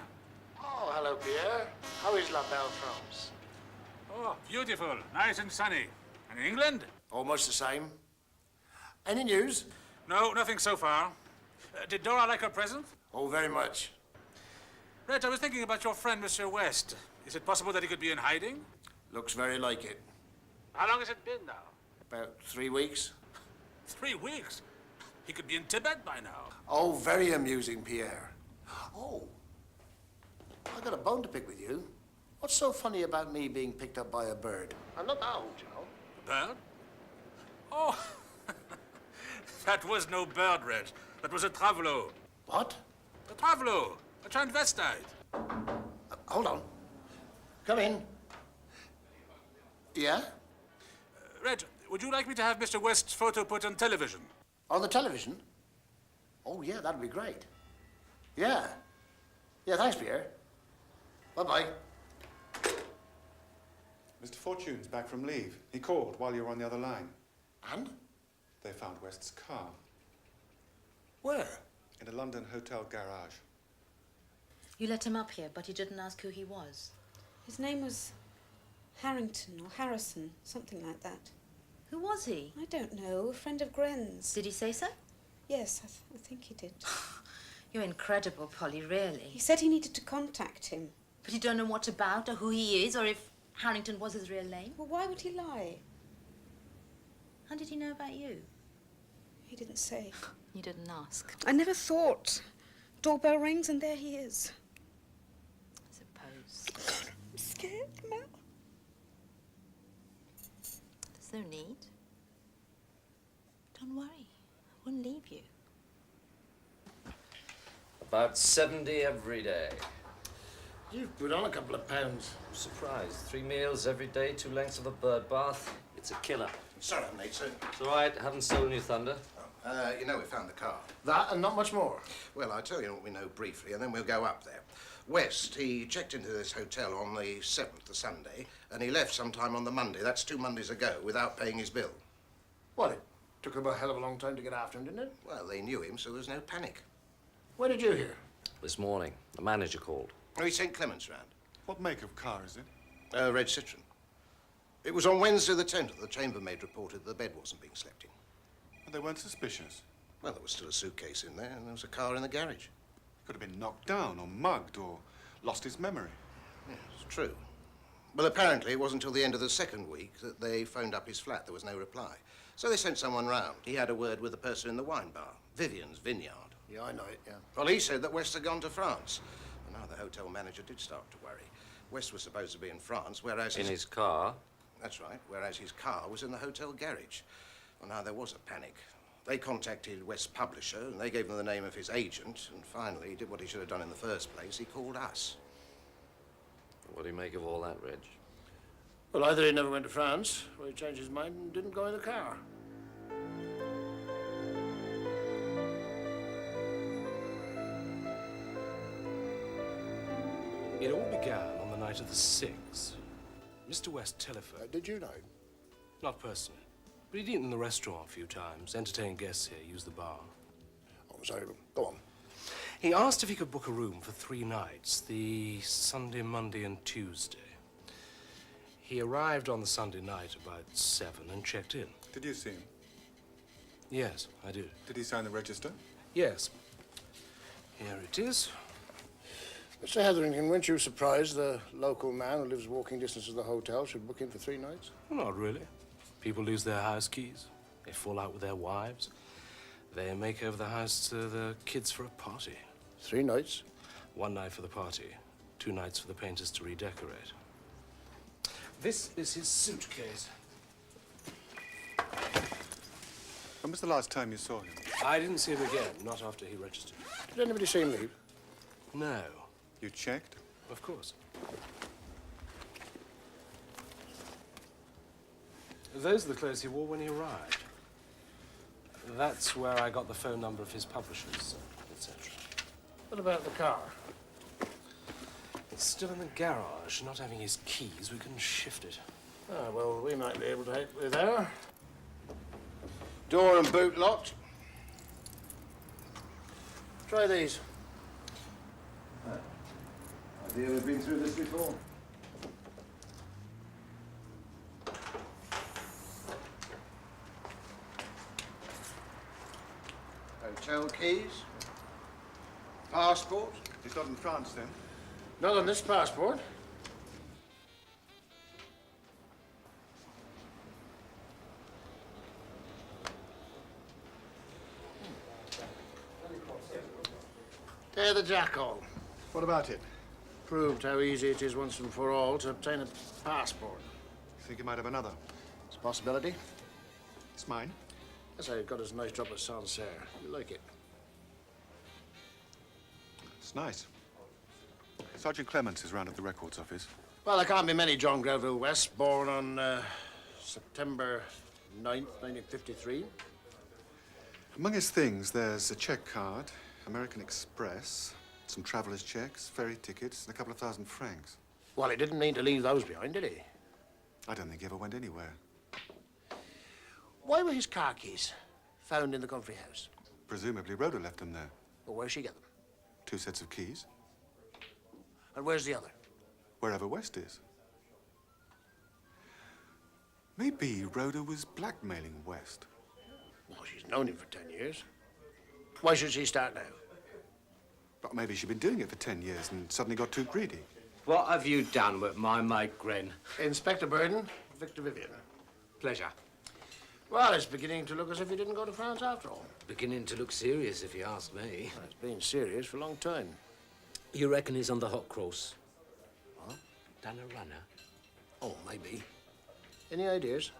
Oh, hello, Pierre. How is La Belle France? Oh, beautiful. Nice and sunny. And in England? Almost the same. Any news? No, nothing so far. Did Dora like her present? Oh, very much. Reg, I was thinking about your friend, Monsieur West. Is it possible that he could be in hiding? Looks very like it. How long has it been now? About 3 weeks. 3 weeks? He could be in Tibet by now. Oh, very amusing, Pierre. Oh, I got a bone to pick with you. What's so funny about me being picked up by a bird? I'm not that old, you know. A bird? Oh, that was no bird, Reg. That was a travello. What? A travello. A transvestite. Hold on. Come in. Yeah? Reg, would you like me to have Mr. West's photo put on television? On the television? Oh, yeah, that'd be great. Yeah. Yeah, thanks, Pierre. Bye-bye. Mr. Fortune's back from leave. He called while you were on the other line. And? They found West's car. Where? In a London hotel garage. You let him up here, but you didn't ask who he was. His name was Harrington or Harrison, something like that. Who was he? I don't know. A friend of Gren's. Did he say so? Yes, I think he did. You're incredible, Polly, really. He said he needed to contact him. But you don't know what about, or who he is, or if Harrington was his real name? Well, why would he lie? How did he know about you? He didn't say. You didn't ask. I never thought. Doorbell rings and there he is. I suppose. I'm scared, Mel. There's no need. Don't worry. I wouldn't leave you. About 70 every day. You've put on a couple of pounds. I'm surprised. 3 meals every day, 2 lengths of a bird bath. It's a killer. Sorry, mate, sir. It's all right. Haven't stolen your thunder. You know we found the car. That and not much more. Well, I'll tell you what we know briefly, and then we'll go up there. West, he checked into this hotel on the 7th, the Sunday, and he left sometime on the Monday. That's 2 Mondays ago, without paying his bill. What, it took them a hell of a long time to get after him, didn't it? Well, they knew him, so there was no panic. When did you hear? This morning, the manager called. Oh, he sent Clements round. What make of car is it? Red Citroen. It was on Wednesday the 10th that the chambermaid reported the bed wasn't being slept in. And they weren't suspicious? Well, there was still a suitcase in there, and there was a car in the garage. Could have been knocked down or mugged or lost his memory. Yes, it's true. Well, apparently it wasn't until the end of the 2nd week that they phoned up his flat. There was no reply. So they sent someone round. He had a word with the person in the wine bar, Vivian's Vineyard. Yeah, I know it, yeah. Well, he said that West had gone to France. And now the hotel manager did start to worry. West was supposed to be in France, whereas In his car? That's right, whereas his car was in the hotel garage. Well, now there was a panic. They contacted West's publisher, and they gave them the name of his agent, and finally he did what he should have done in the first place. He called us. What do you make of all that, Reg? Well, either he never went to France, or he changed his mind and didn't go in the car. It all began on the night of the 6th. Mr. West telephoned. Did you know? Not personally, but he'd eaten in the restaurant a few times, entertained guests here, used the bar. Oh, sorry, go on. He asked if he could book a room for 3 nights, the Sunday, Monday, and Tuesday. He arrived on the Sunday night about 7 and checked in. Did you see him? Yes, I did. Did he sign the register? Yes. Here it is. Mr. Hetherington, weren't you surprised the local man who lives walking distance to the hotel should book in for 3 nights? Well, not really. People lose their house keys. They fall out with their wives. They make over the house to the kids for a party. 3 nights? 1 night for the party, 2 nights for the painters to redecorate. This is his suitcase. When was the last time you saw him? I didn't see him again, not after he registered. Did anybody see him leave? No. You checked? Of course. Those are the clothes he wore when he arrived. That's where I got the phone number of his publishers, etc. What about the car? It's still in the garage. Not having his keys, we couldn't shift it. Ah, well, we might be able to help you there. Door and boot locked. Try these. Idea we've been through this before. Hotel keys. Passport. He's not in France, then? Not on this passport. They're the jackal. What about it? Proved how easy it is once and for all to obtain a passport. Think you might have another? It's a possibility. It's mine. That's how it got us a nice drop of Sancerre. You like it? It's nice. Sergeant Clements is round at the records office. Well, there can't be many John Grenville West, born on September 9th, 1953. Among his things, there's a check card, American Express, some traveller's checks, ferry tickets, and a couple of £1,000. Well, he didn't mean to leave those behind, did he? I don't think he ever went anywhere. Why were his car keys found in the country house? Presumably Rhoda left them there. Well, where'd she get them? 2 sets of keys. And where's the other? Wherever West is. Maybe Rhoda was blackmailing West. Well, she's known him for 10 years. Why should she start now? But maybe she'd been doing it for 10 years and suddenly got too greedy. What have you done with my mate, Gren? Inspector Burden, Victor Vivian. Pleasure. Well, it's beginning to look as if he didn't go to France after all. Beginning to look serious, if you ask me. Well, it's been serious for a long time. You reckon he's on the hot cross? What? Done a runner? Oh, maybe. Any ideas?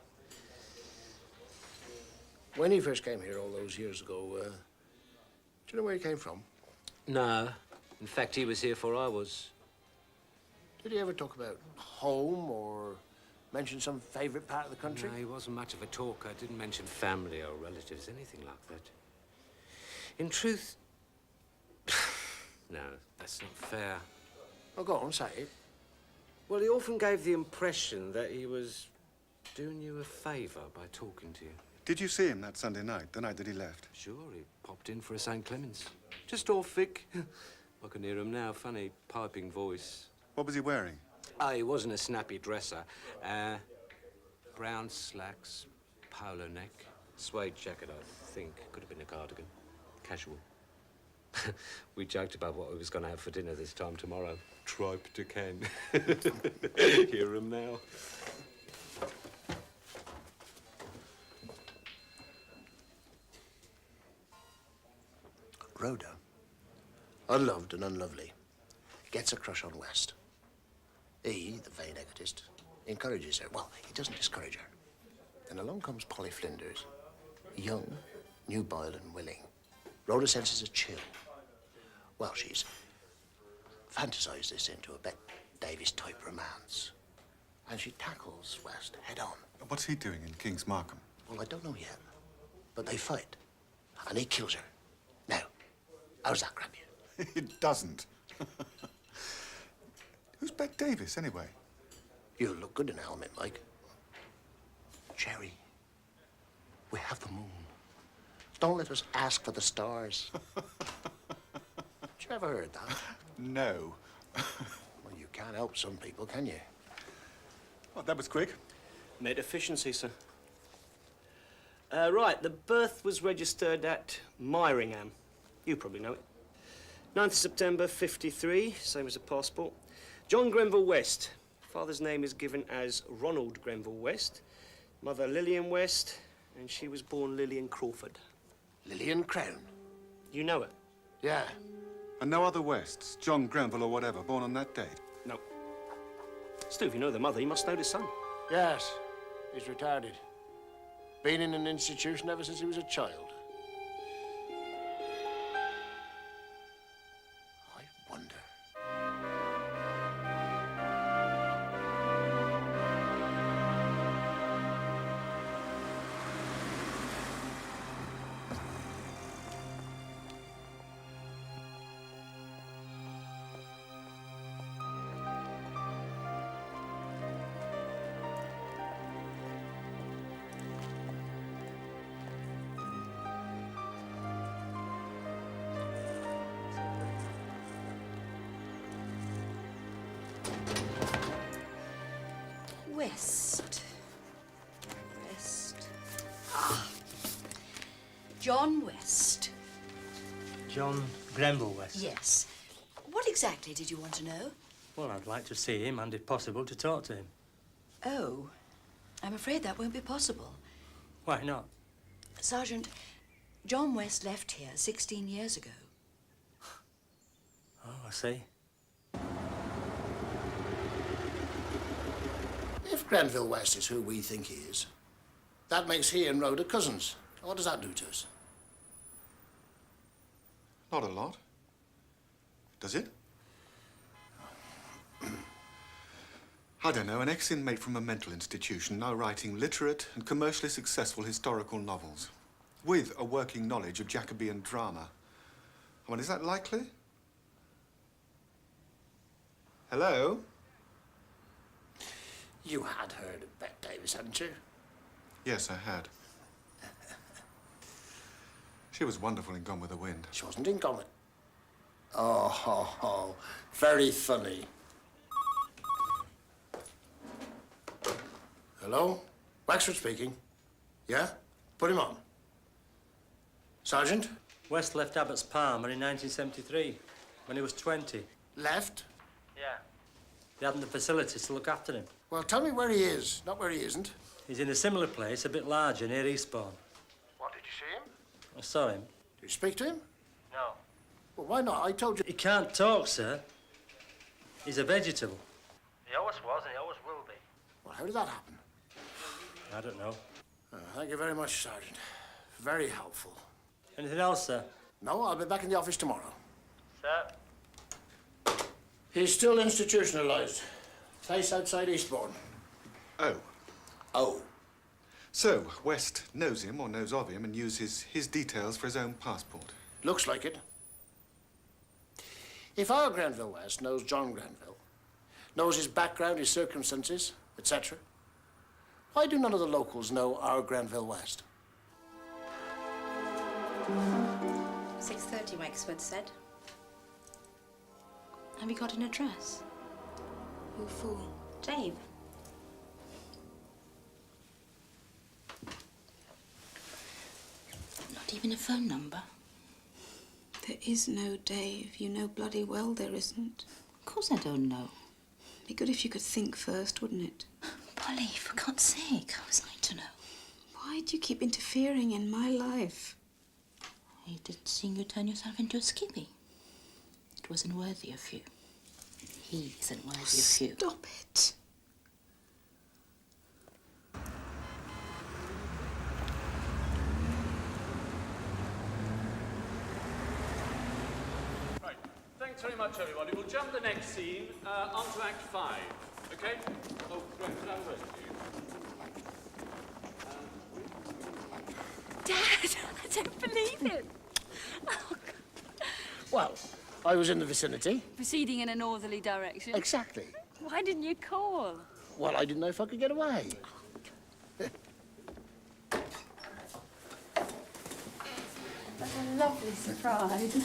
When he first came here all those years ago, do you know where he came from? No. In fact, he was here before I was. Did he ever talk about home or mention some favourite part of the country? No, he wasn't much of a talker. Didn't mention family or relatives, anything like that. In truth... no, that's not fair. Oh, go on, say it. Well, he often gave the impression that he was doing you a favour by talking to you. Did you see him that Sunday night, the night that he left? Sure, he popped in for a St. Clement's. Just off Vic. I can hear him now, funny piping voice. What was he wearing? Oh, he wasn't a snappy dresser. Brown slacks, polo neck, suede jacket, I think. Could have been a cardigan. Casual. We joked about what we was going to have for dinner this time tomorrow. Tripe to Ken. Hear him now. Rhoda, unloved and unlovely, gets a crush on West. He, the vain egotist, encourages her. Well, he doesn't discourage her. And along comes Polly Flinders, young, nubile and willing. Rhoda senses a chill. Well, she's fantasized this into a Bette Davis-type romance. And she tackles West head-on. What's he doing in King's Markham? Well, I don't know yet. But they fight. And he kills her. Now, how's that grab you? It doesn't. Who's Bette Davis, anyway? You look good in a helmet, Mike. Jerry, we have the moon. Don't let us ask for the stars. You ever heard that? No. Well, you can't help some people, can you? Well, that was quick. Made efficiency, sir. Right, the birth was registered at Myringham. You probably know it. 9th September, 53, same as a passport. John Grenville West. Father's name is given as Ronald Grenville West. Mother Lillian West, and she was born Lillian Crawford. Lillian Crown? You know her? Yeah. And no other Wests, John Grenville or whatever, born on that date? No. Stu, if you know the mother, you must know the son. Yes. He's retarded. Been in an institution ever since he was a child. I wonder. West. Ah. John West. John Grenville West? Yes. What exactly did you want to know? Well, I'd like to see him and, if possible, to talk to him. Oh, I'm afraid that won't be possible. Why not? Sergeant, John West left here 16 years ago. Oh, I see. If Grenville West is who we think he is, that makes he and Rhoda cousins. What does that do to us? Not a lot. Does it? I don't know, an ex-inmate from a mental institution now writing literate and commercially successful historical novels with a working knowledge of Jacobean drama. I mean, is that likely? Hello? You had heard of Bette Davis, hadn't you? Yes, I had. She was wonderful in Gone with the Wind. She wasn't in Gone with... Oh, ho, ho. Very funny. Hello? Wexford speaking. Yeah? Put him on. Sergeant? West left Abbott's Palmer in 1973, when he was 20. Left? Yeah. They hadn't the facilities to look after him. Well, tell me where he is, not where he isn't. He's in a similar place, a bit larger, near Eastbourne. What, did you see him? I saw him. Did you speak to him? No. Well, why not? I told you... He can't talk, sir. He's a vegetable. He always was, and he always will be. Well, how did that happen? I don't know. Thank you very much, Sergeant. Very helpful. Anything else, sir? No, I'll be back in the office tomorrow. Sir? He's still institutionalized. Place outside Eastbourne. Oh. Oh. So, West knows him or knows of him and uses his details for his own passport. Looks like it. If our Grenville West knows John Grenville, knows his background, his circumstances, etc., why do none of the locals know our Grenville West? 6:30, Wexford said. Have you got an address? Who for? Dave. Not even a phone number? There is no Dave. You know bloody well there isn't. Of course I don't know. Be good if you could think first, wouldn't it? Polly, for God's sake, how was I to know? Why do you keep interfering in my life? I hated seeing you turn yourself into a skippy. It wasn't worthy of you. He isn't worthy of you. Stop it. Right. Thanks very much, everybody. We'll jump the next scene onto Act 5. Okay? Oh, right. Could I have a word with you? Dad, I don't believe it. Well, I was in the vicinity. Proceeding in a northerly direction. Exactly. Why didn't you call? Well, I didn't know if I could get away. That's a lovely surprise.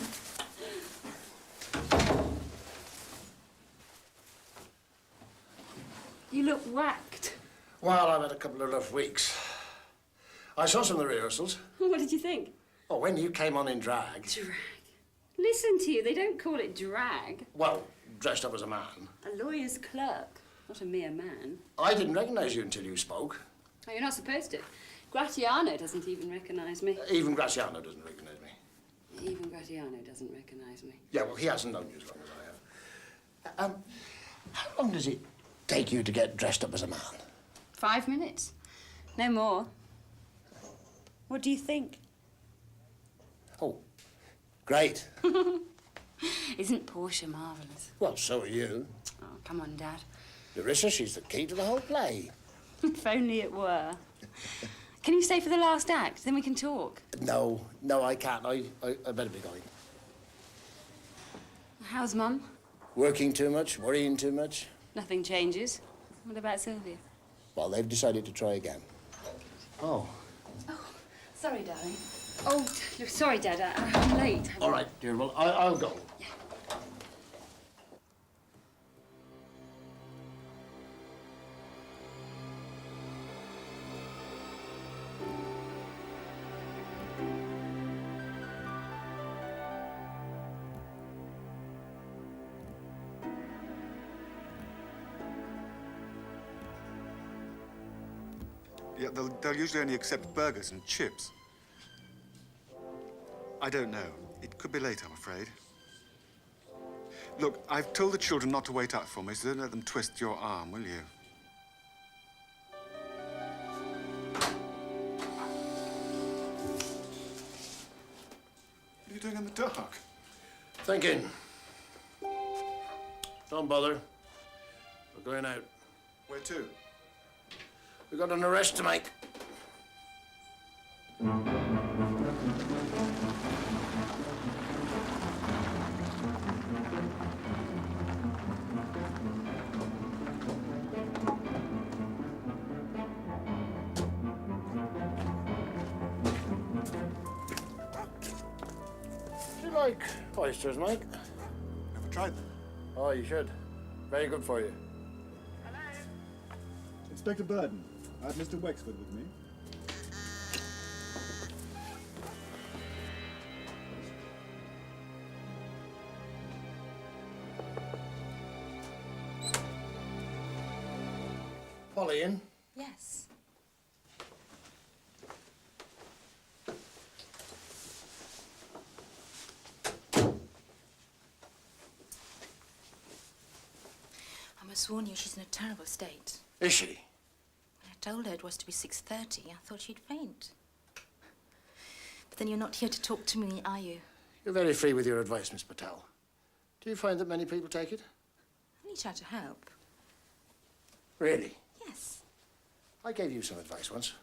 You look whacked. Well, I've had a couple of rough weeks. I saw some of the rehearsals. What did you think? Oh, when you came on in drag. Drag. Listen to you, they don't call it drag. Well, dressed up as a man. A lawyer's clerk, not a mere man. I didn't recognize you until you spoke. Oh, you're not supposed to. Gratiano doesn't even recognize me. Even Graciano doesn't recognize me. Even Gratiano doesn't recognize me. Yeah, well, he hasn't known you as long as I have. How long does it take you to get dressed up as a man? 5 minutes. No more. What do you think? Oh, great. Isn't Portia marvellous? Well, so are you. Oh, come on, Dad. Larissa, she's the key to the whole play. If only it were. Can you stay for the last act? Then we can talk. No, I can't. I better be going. How's Mum? Working too much, worrying too much. Nothing changes. What about Sylvia? Well, they've decided to try again. Oh. Sorry, darling. Oh, look, sorry, Dad. I'm late. All right, dear. Well, I'll go. Yeah, they'll usually only accept burgers and chips. I don't know. It could be late, I'm afraid. Look, I've told the children not to wait up for me, so don't let them twist your arm, will you? What are you doing in the dark? Thinking. Don't bother. We're going out. Where to? We've got an arrest to make. Do you like oysters, Mike? Never tried them. Oh, you should. Very good for you. Inspector Burden, I have Mr. Wexford with me. Polly in? Yes. I must warn you, she's in a terrible state. Is she? When I told her it was to be 6:30, I thought she'd faint. But then you're not here to talk to me, are you? You're very free with your advice, Miss Patel. Do you find that many people take it? I only try to help. Really? Yes. I gave you some advice once.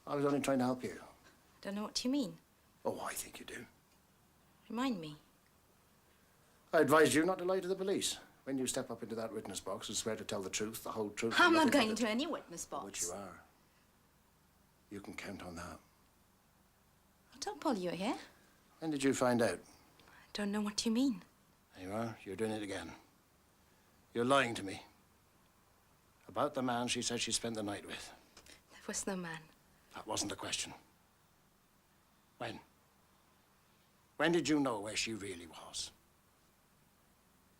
I was only trying to help you. I don't know what you mean. Oh, I think you do. Remind me. I advised you not to lie to the police. When you step up into that witness box and swear to tell the truth, the whole truth... I'm and not nothing going but the to any witness box. Which you are. You can count on that. I told Polly you're here. When did you find out? I don't know what you mean. There you are. You're doing it again. You're lying to me. About the man she said she spent the night with. There was no man. That wasn't the question. When? When did you know where she really was?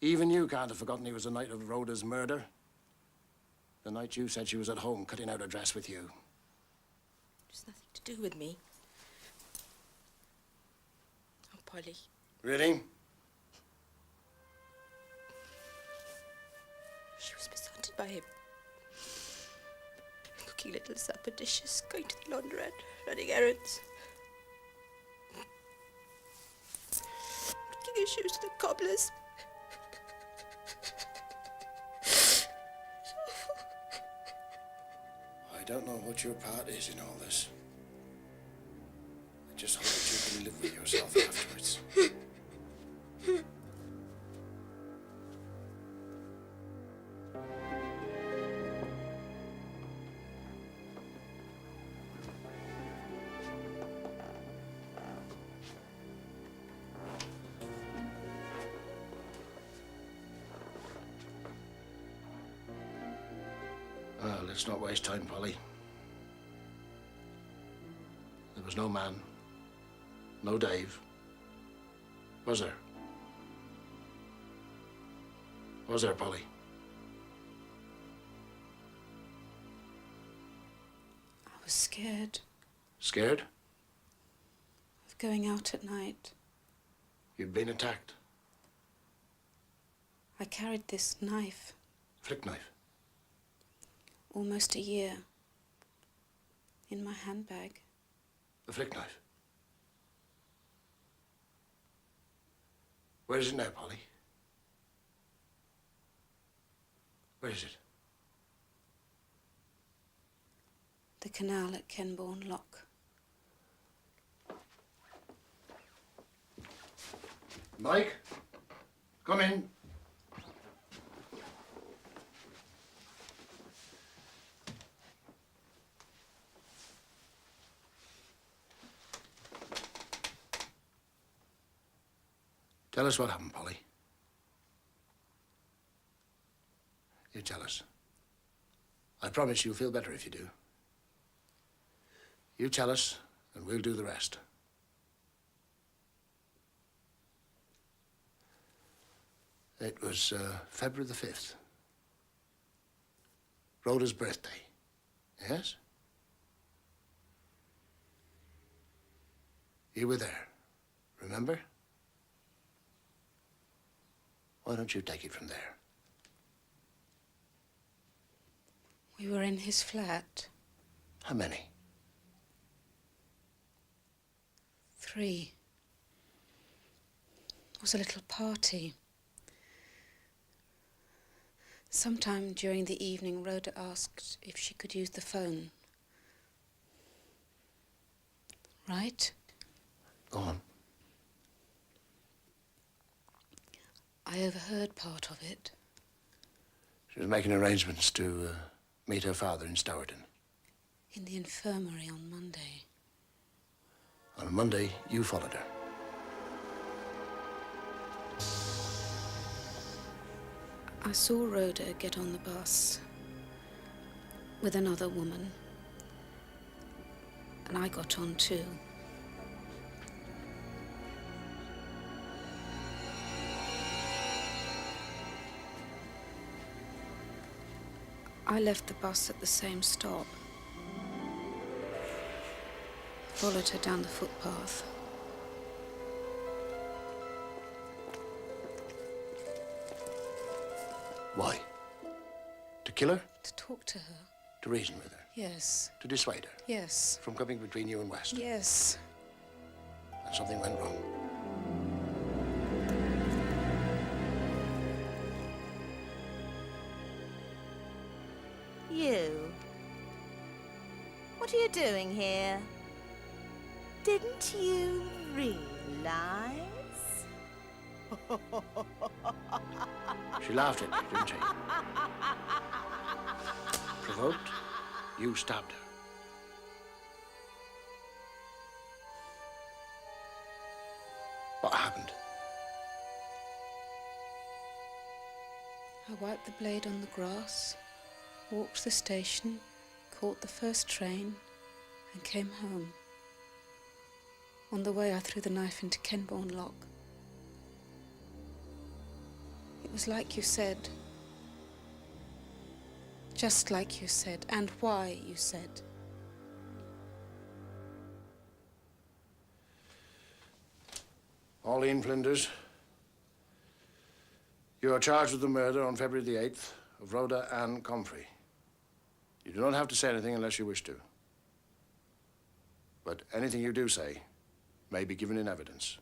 Even you can't have forgotten it was the night of Rhoda's murder. The night you said she was at home cutting out a dress with you. It's nothing to do with me. Oh, Polly. Really? She was besotted by him. Cooking little supper dishes, going to the laundrette, running errands. Taking his shoes to the cobbler's. I don't know what your part is in all this. I just hope that you can live with yourself afterwards. Well, let's not waste time, Polly. There was no man, no Dave. Was there? Was there, Polly? I was scared Scared? of going out at night. You'd been attacked. I carried this knife Flick knife. almost a year in my handbag. The flick knife. Where is it now, Polly? Where is it? The canal at Kenbourne Lock. Mike, come in. Tell us what happened, Polly. You're jealous. I promise you'll feel better if you do. You tell us, and we'll do the rest. It was February the 5th. Rhoda's birthday. Yes? You were there, remember? Why don't you take it from there? We were in his flat. How many? 3. It was a little party. Sometime during the evening, Rhoda asked if she could use the phone. Right? Go on. I overheard part of it. She was making arrangements to meet her father in Stourton. In the infirmary on Monday. On Monday, you followed her. I saw Rhoda get on the bus with another woman, and I got on too. I left the bus at the same stop, followed her down the footpath. Why? To kill her? To talk to her. To reason with her? Yes. To dissuade her? Yes. From coming between you and West? Yes. And something went wrong. You? What are you doing here? Didn't you realize? She laughed at you, didn't she? Provoked, you stabbed her. What happened? I wiped the blade on the grass, walked to the station, caught the first train, and came home. On the way, I threw the knife into Kenbourne Lock. It was like you said. Just like you said, and why you said. Pauline Flinders, you are charged with the murder on February the 8th of Rhoda Ann Comfrey. You do not have to say anything unless you wish to. But anything you do say may be given in evidence.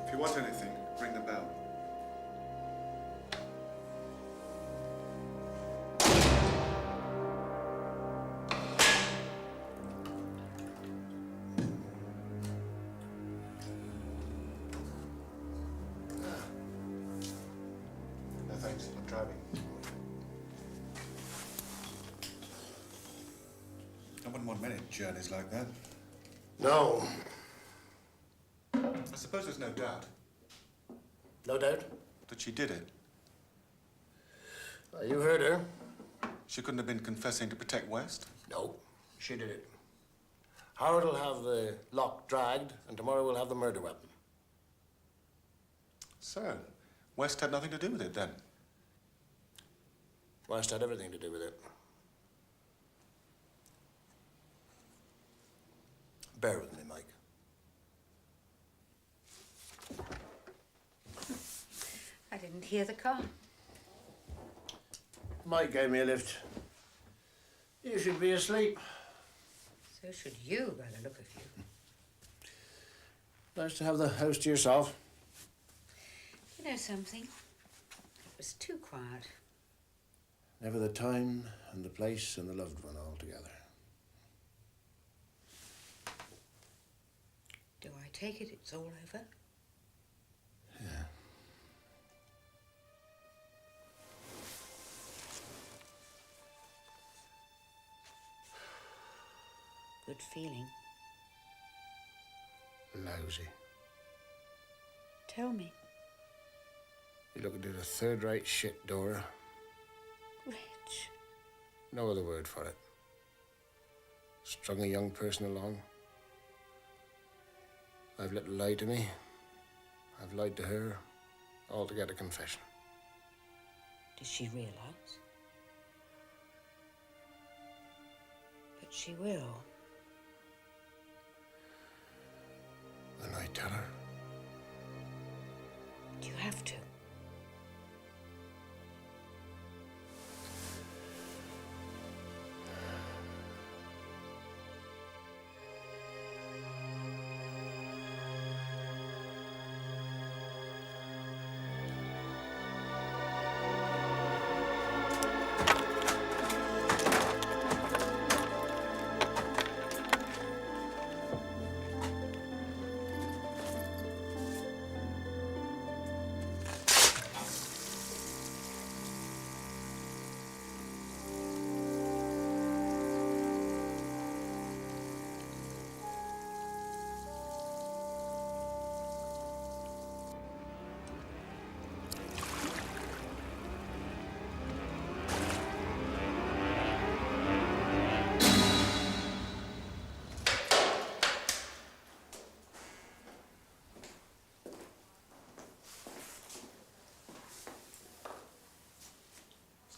If you want anything, ring the bell. No thanks, I'm driving. I wouldn't want many journeys like that. No. I suppose there's no doubt. No doubt? That she did it. You heard her. She couldn't have been confessing to protect West? No, she did it. Howard will have the lock dragged, and tomorrow we'll have the murder weapon. So, West had nothing to do with it then? West had everything to do with it. Bear with me, Mike. I didn't hear the car. Mike gave me a lift. You should be asleep. So should you, by the look of you. Nice to have the house to yourself. You know something? It was too quiet. Never the time and the place and the loved one all together. Do I take it it's all over? Yeah. Good feeling. Lousy. Tell me. You're looking at a third-rate shit, Dora. Rich. No other word for it. Strung a young person along. I've let her lie to me. I've lied to her. All to get a confession. Does she realise? But she will. When I tell her. Do you have to?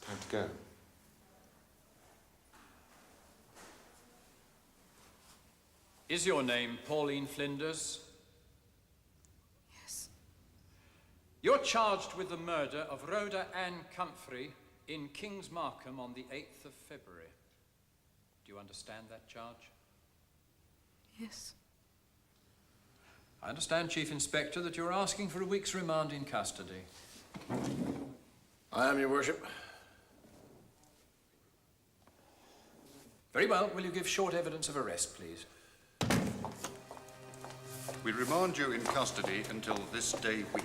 Time to go. Is your name Pauline Flinders? Yes. You're charged with the murder of Rhoda Ann Comfrey in King's Markham on the 8th of February. Do you understand that charge? Yes. I understand, Chief Inspector, that you're asking for a week's remand in custody. I am, Your Worship. Very well. Will you give short evidence of arrest, please? We remand you in custody until this day week.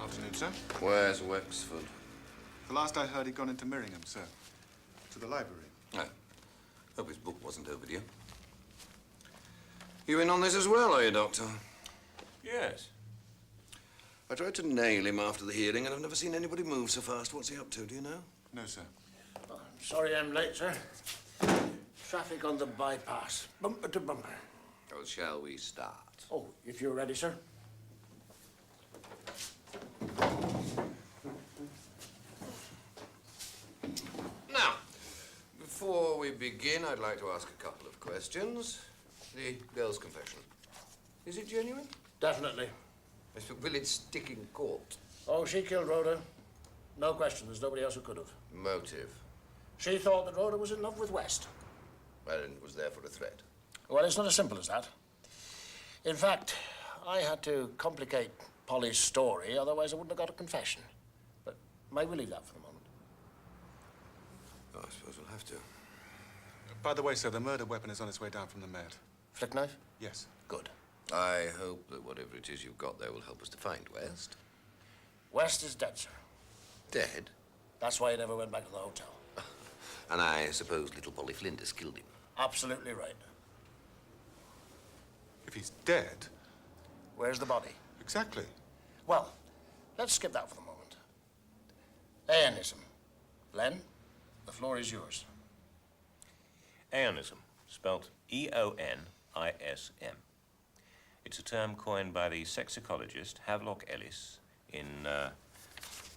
Afternoon, sir. Where's Wexford? The last I heard, he'd gone into Mirringham, sir. To the library. Oh. Hope his book wasn't overdue. You in on this as well, are you, Doctor? Yes. I tried to nail him after the hearing, and I've never seen anybody move so fast. What's he up to, do you know? No, sir. Oh, I'm sorry I'm late, sir. Traffic on the bypass. Bumper to bumper. Well, shall we start? Oh, if you're ready, sir. Now, before we begin, I'd like to ask a couple of questions. The girl's confession. Is it genuine? Definitely. Will it stick in court? Oh, she killed Rhoda. No question. There's nobody else who could have. Motive? She thought that Rhoda was in love with West. Well, and was there for a threat. Well, it's not as simple as that. In fact, I had to complicate Polly's story, otherwise I wouldn't have got a confession. But may we leave that for the moment? Oh, I suppose we'll have to. By the way, sir, the murder weapon is on its way down from the Met. Flick knife? Yes. Good. I hope that whatever it is you've got there will help us to find West. West is dead, sir. Dead? That's why he never went back to the hotel. And I suppose little Polly Flinders killed him. Absolutely right. If he's dead... Where's the body? Exactly. Well, let's skip that for the moment. Aeonism. Len, the floor is yours. Aeonism, spelt E-O-N-I-S-M. It's a term coined by the sex psychologist Havelock Ellis in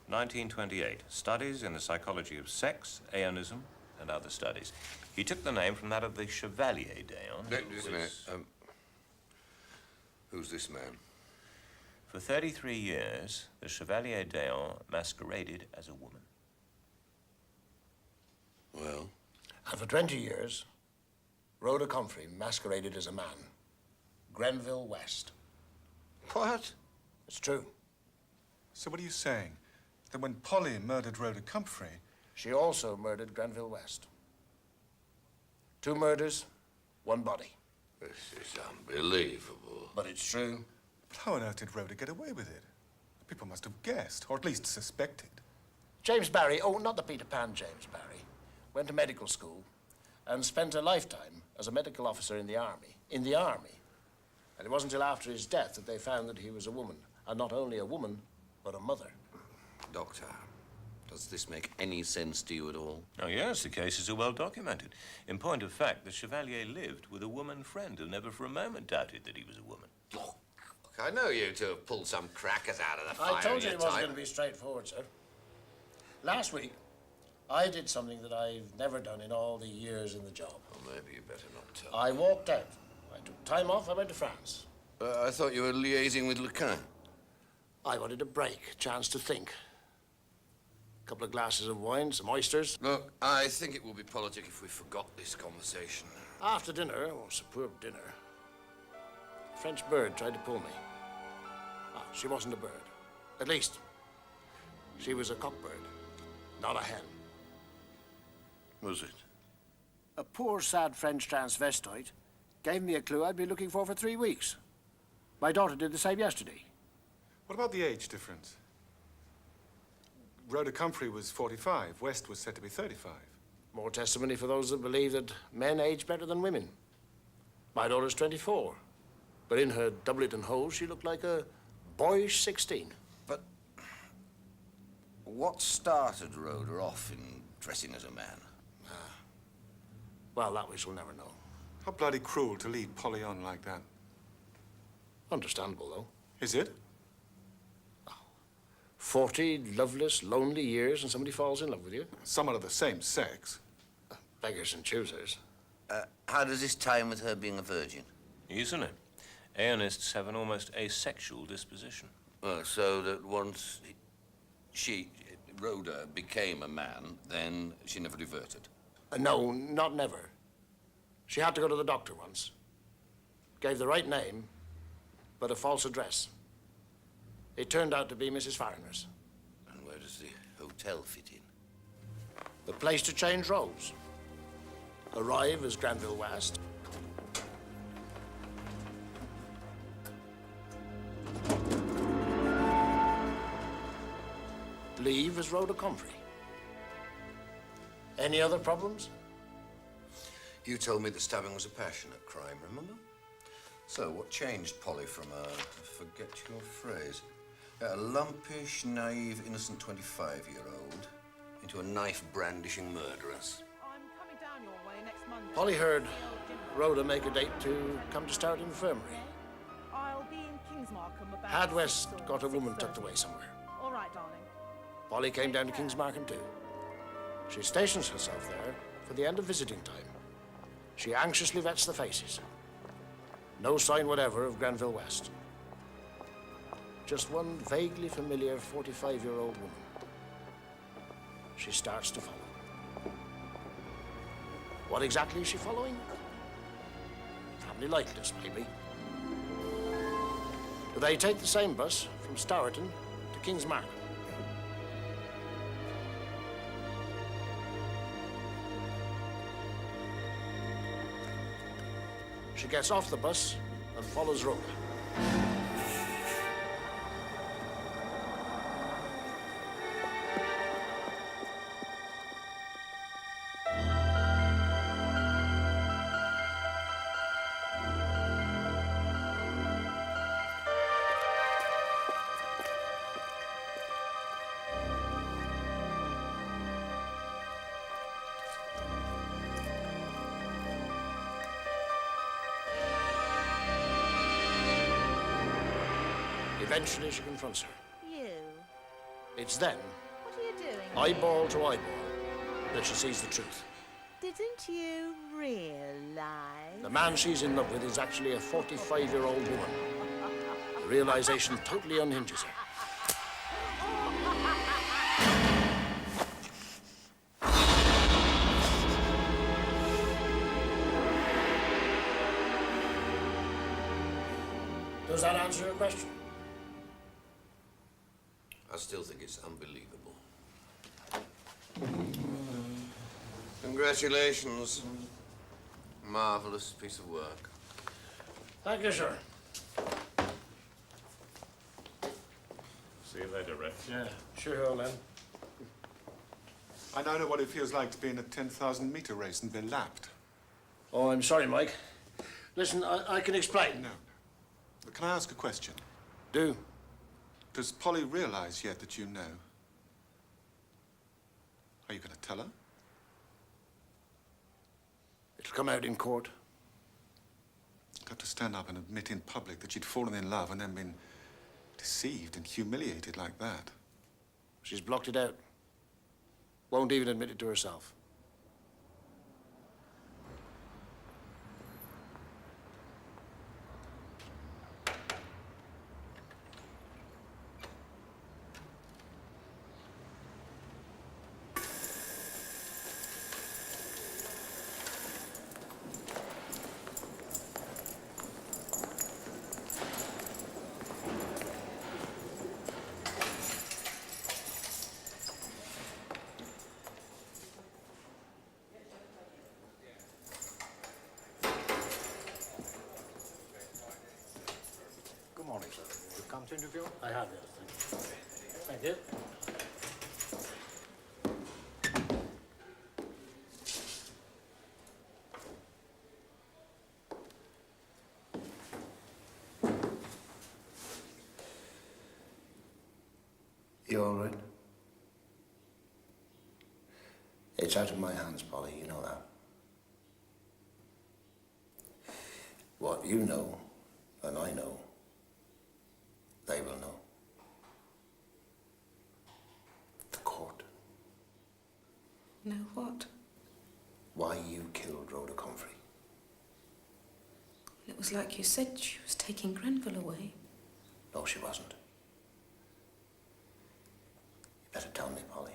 1928. Studies in the psychology of sex, Aeonism, and other studies. He took the name from that of the Chevalier d'Aeon. Just a minute. Who's this man? For 33 years, the Chevalier d'Aeon masqueraded as a woman. Well? And for 20 years, Rhoda Comfrey masqueraded as a man. Grenville West. What? It's true. So what are you saying? That when Polly murdered Rhoda Comfrey... She also murdered Grenville West. 2 murders, 1 body. This is unbelievable. But it's true. But how on earth did Rhoda get away with it? People must have guessed, or at least suspected. James Barry, oh, not the Peter Pan James Barry, went to medical school and spent a lifetime as a medical officer in the army. In the army. And it wasn't until after his death that they found that he was a woman. And not only a woman, but a mother. Doctor, does this make any sense to you at all? Oh, yes, the cases are well documented. In point of fact, the Chevalier lived with a woman friend who never for a moment doubted that he was a woman. Look, I know you two have pulled some crackers out of the fire. I told you in it your wasn't time. going to be straightforward, sir. Last week, I did something that I've never done in all the years in the job. Well, maybe you better not tell. I walked out. I took time off. I went to France. I thought you were liaising with Lequin. I wanted a break, a chance to think. A couple of glasses of wine, some oysters. Look, I think it will be politic if we forgot this conversation. After dinner, oh, superb dinner, a French bird tried to pull me. Ah, she wasn't a bird. At least, she was a cockbird, not a hen. Was it? A poor, sad French transvestite gave me a clue I'd be looking for 3 weeks. My daughter did the same yesterday. What about the age difference? Rhoda Comfrey was 45. West was said to be 35. More testimony for those that believe that men age better than women. My daughter's 24. But in her doublet and hose, she looked like a boyish 16. But what started Rhoda off in dressing as a man? Well, that we shall never know. How bloody cruel to lead Polly on like that. Understandable, though. Is it? 40 loveless, lonely years and somebody falls in love with you. Someone of the same sex. Beggars and choosers. How does this tie in with her being a virgin? Easily. Aeonists have an almost asexual disposition. So that once Rhoda became a man, then she never reverted? No, not never. She had to go to the doctor once. Gave the right name, but a false address. It turned out to be Mrs. Farriner's. And where does the hotel fit in? The place to change roles. Arrive as Granville West. Leave as Rhoda Comfrey. Any other problems? You told me the stabbing was a passionate crime, remember? So what changed Polly from a, forget your phrase, a lumpish, naive, innocent 25-year-old into a knife-brandishing murderess? I'm coming down your way next Monday. Polly heard Rhoda make a date to come to Starrett Infirmary. I'll be in Kings Markham about... Had West got a woman tucked away somewhere. All right, darling. Polly came down to Kings Markham too. She stations herself there for the end of visiting time. She anxiously vets the faces. No sign whatever of Granville West. Just one vaguely familiar 45-year-old woman. She starts to follow. What exactly is she following? Family likeness, maybe. Do they take the same bus from Stourton to Kings Markham? She gets off the bus and follows Rhoda. Eventually, she confronts her. You, It's then, What are you doing? eyeball to eyeball, that she sees the truth. Didn't you realise? The man she's in love with is actually a 45-year-old woman. The realization totally unhinges her. Does that answer your question? I still think it's unbelievable. Congratulations. Marvelous piece of work. Thank you, sir. See you later, Red. Yeah, sure, then. I now know what it feels like to be in a 10,000-meter race and be lapped. Oh, I'm sorry, Mike. Listen, I can explain. No. But can I ask a question? Do. Does Polly realize yet that you know? Are you going to tell her? It'll come out in court. Got to stand up and admit in public that she'd fallen in love and then been deceived and humiliated like that. She's blocked it out. Won't even admit it to herself. Good morning, sir. You've come to interview? I have, yes, thank you. Thank you. You all right? It's out of my hands, Polly, you know that. What you know, and I know, they will know. The court. Know what? Why you killed Rhoda Comfrey. It was like you said she was taking Grenville away. No, she wasn't. You better tell me, Polly.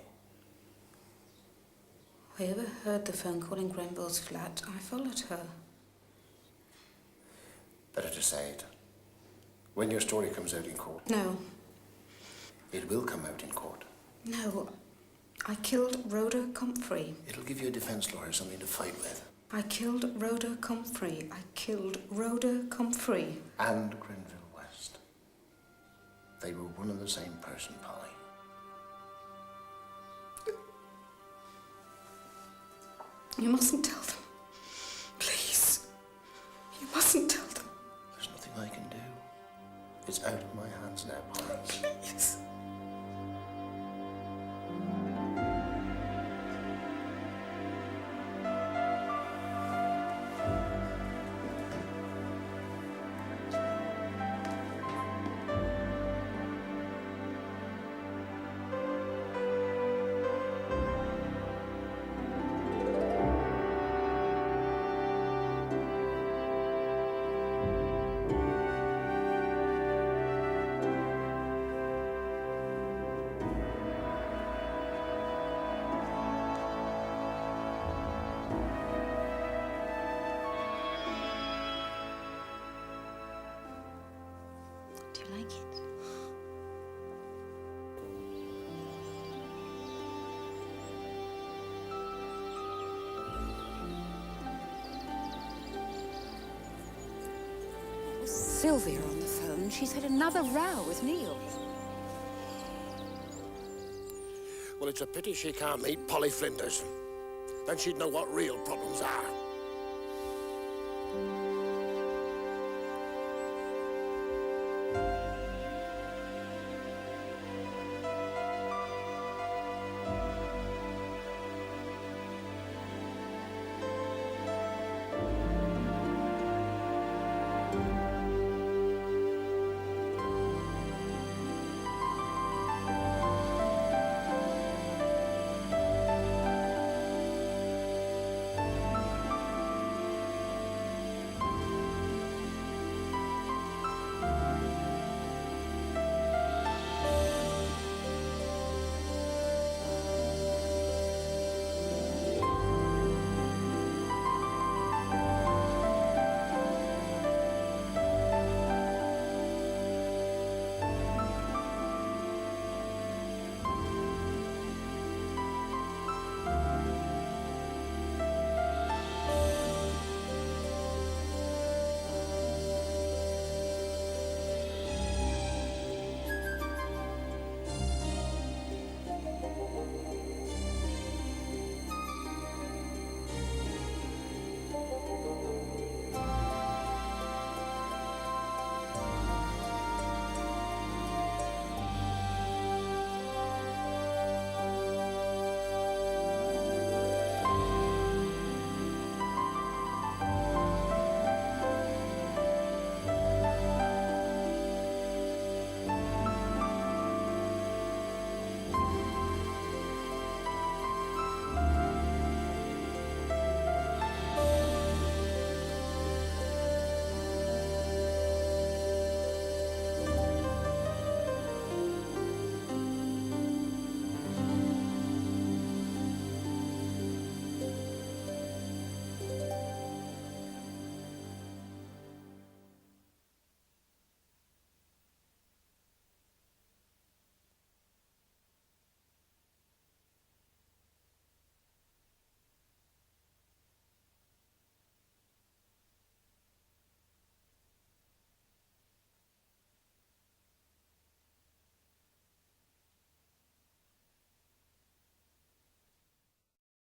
I overheard the phone call in Grenville's flat. I followed her. Better to say it. When your story comes out in court. No. It will come out in court. No. I killed Rhoda Comfrey. It'll give you a defense lawyer something to fight with. I killed Rhoda Comfrey. I killed Rhoda Comfrey. And Grenville West. They were one and the same person, Polly. You mustn't tell them. Please. You mustn't tell them. There's nothing I can do. It's out of my hands now, Polly. Please. Do you like it? It was Sylvia on the phone. She's had another row with Neil. Well, it's a pity she can't meet Polly Flinders. Then she'd know what real problems are.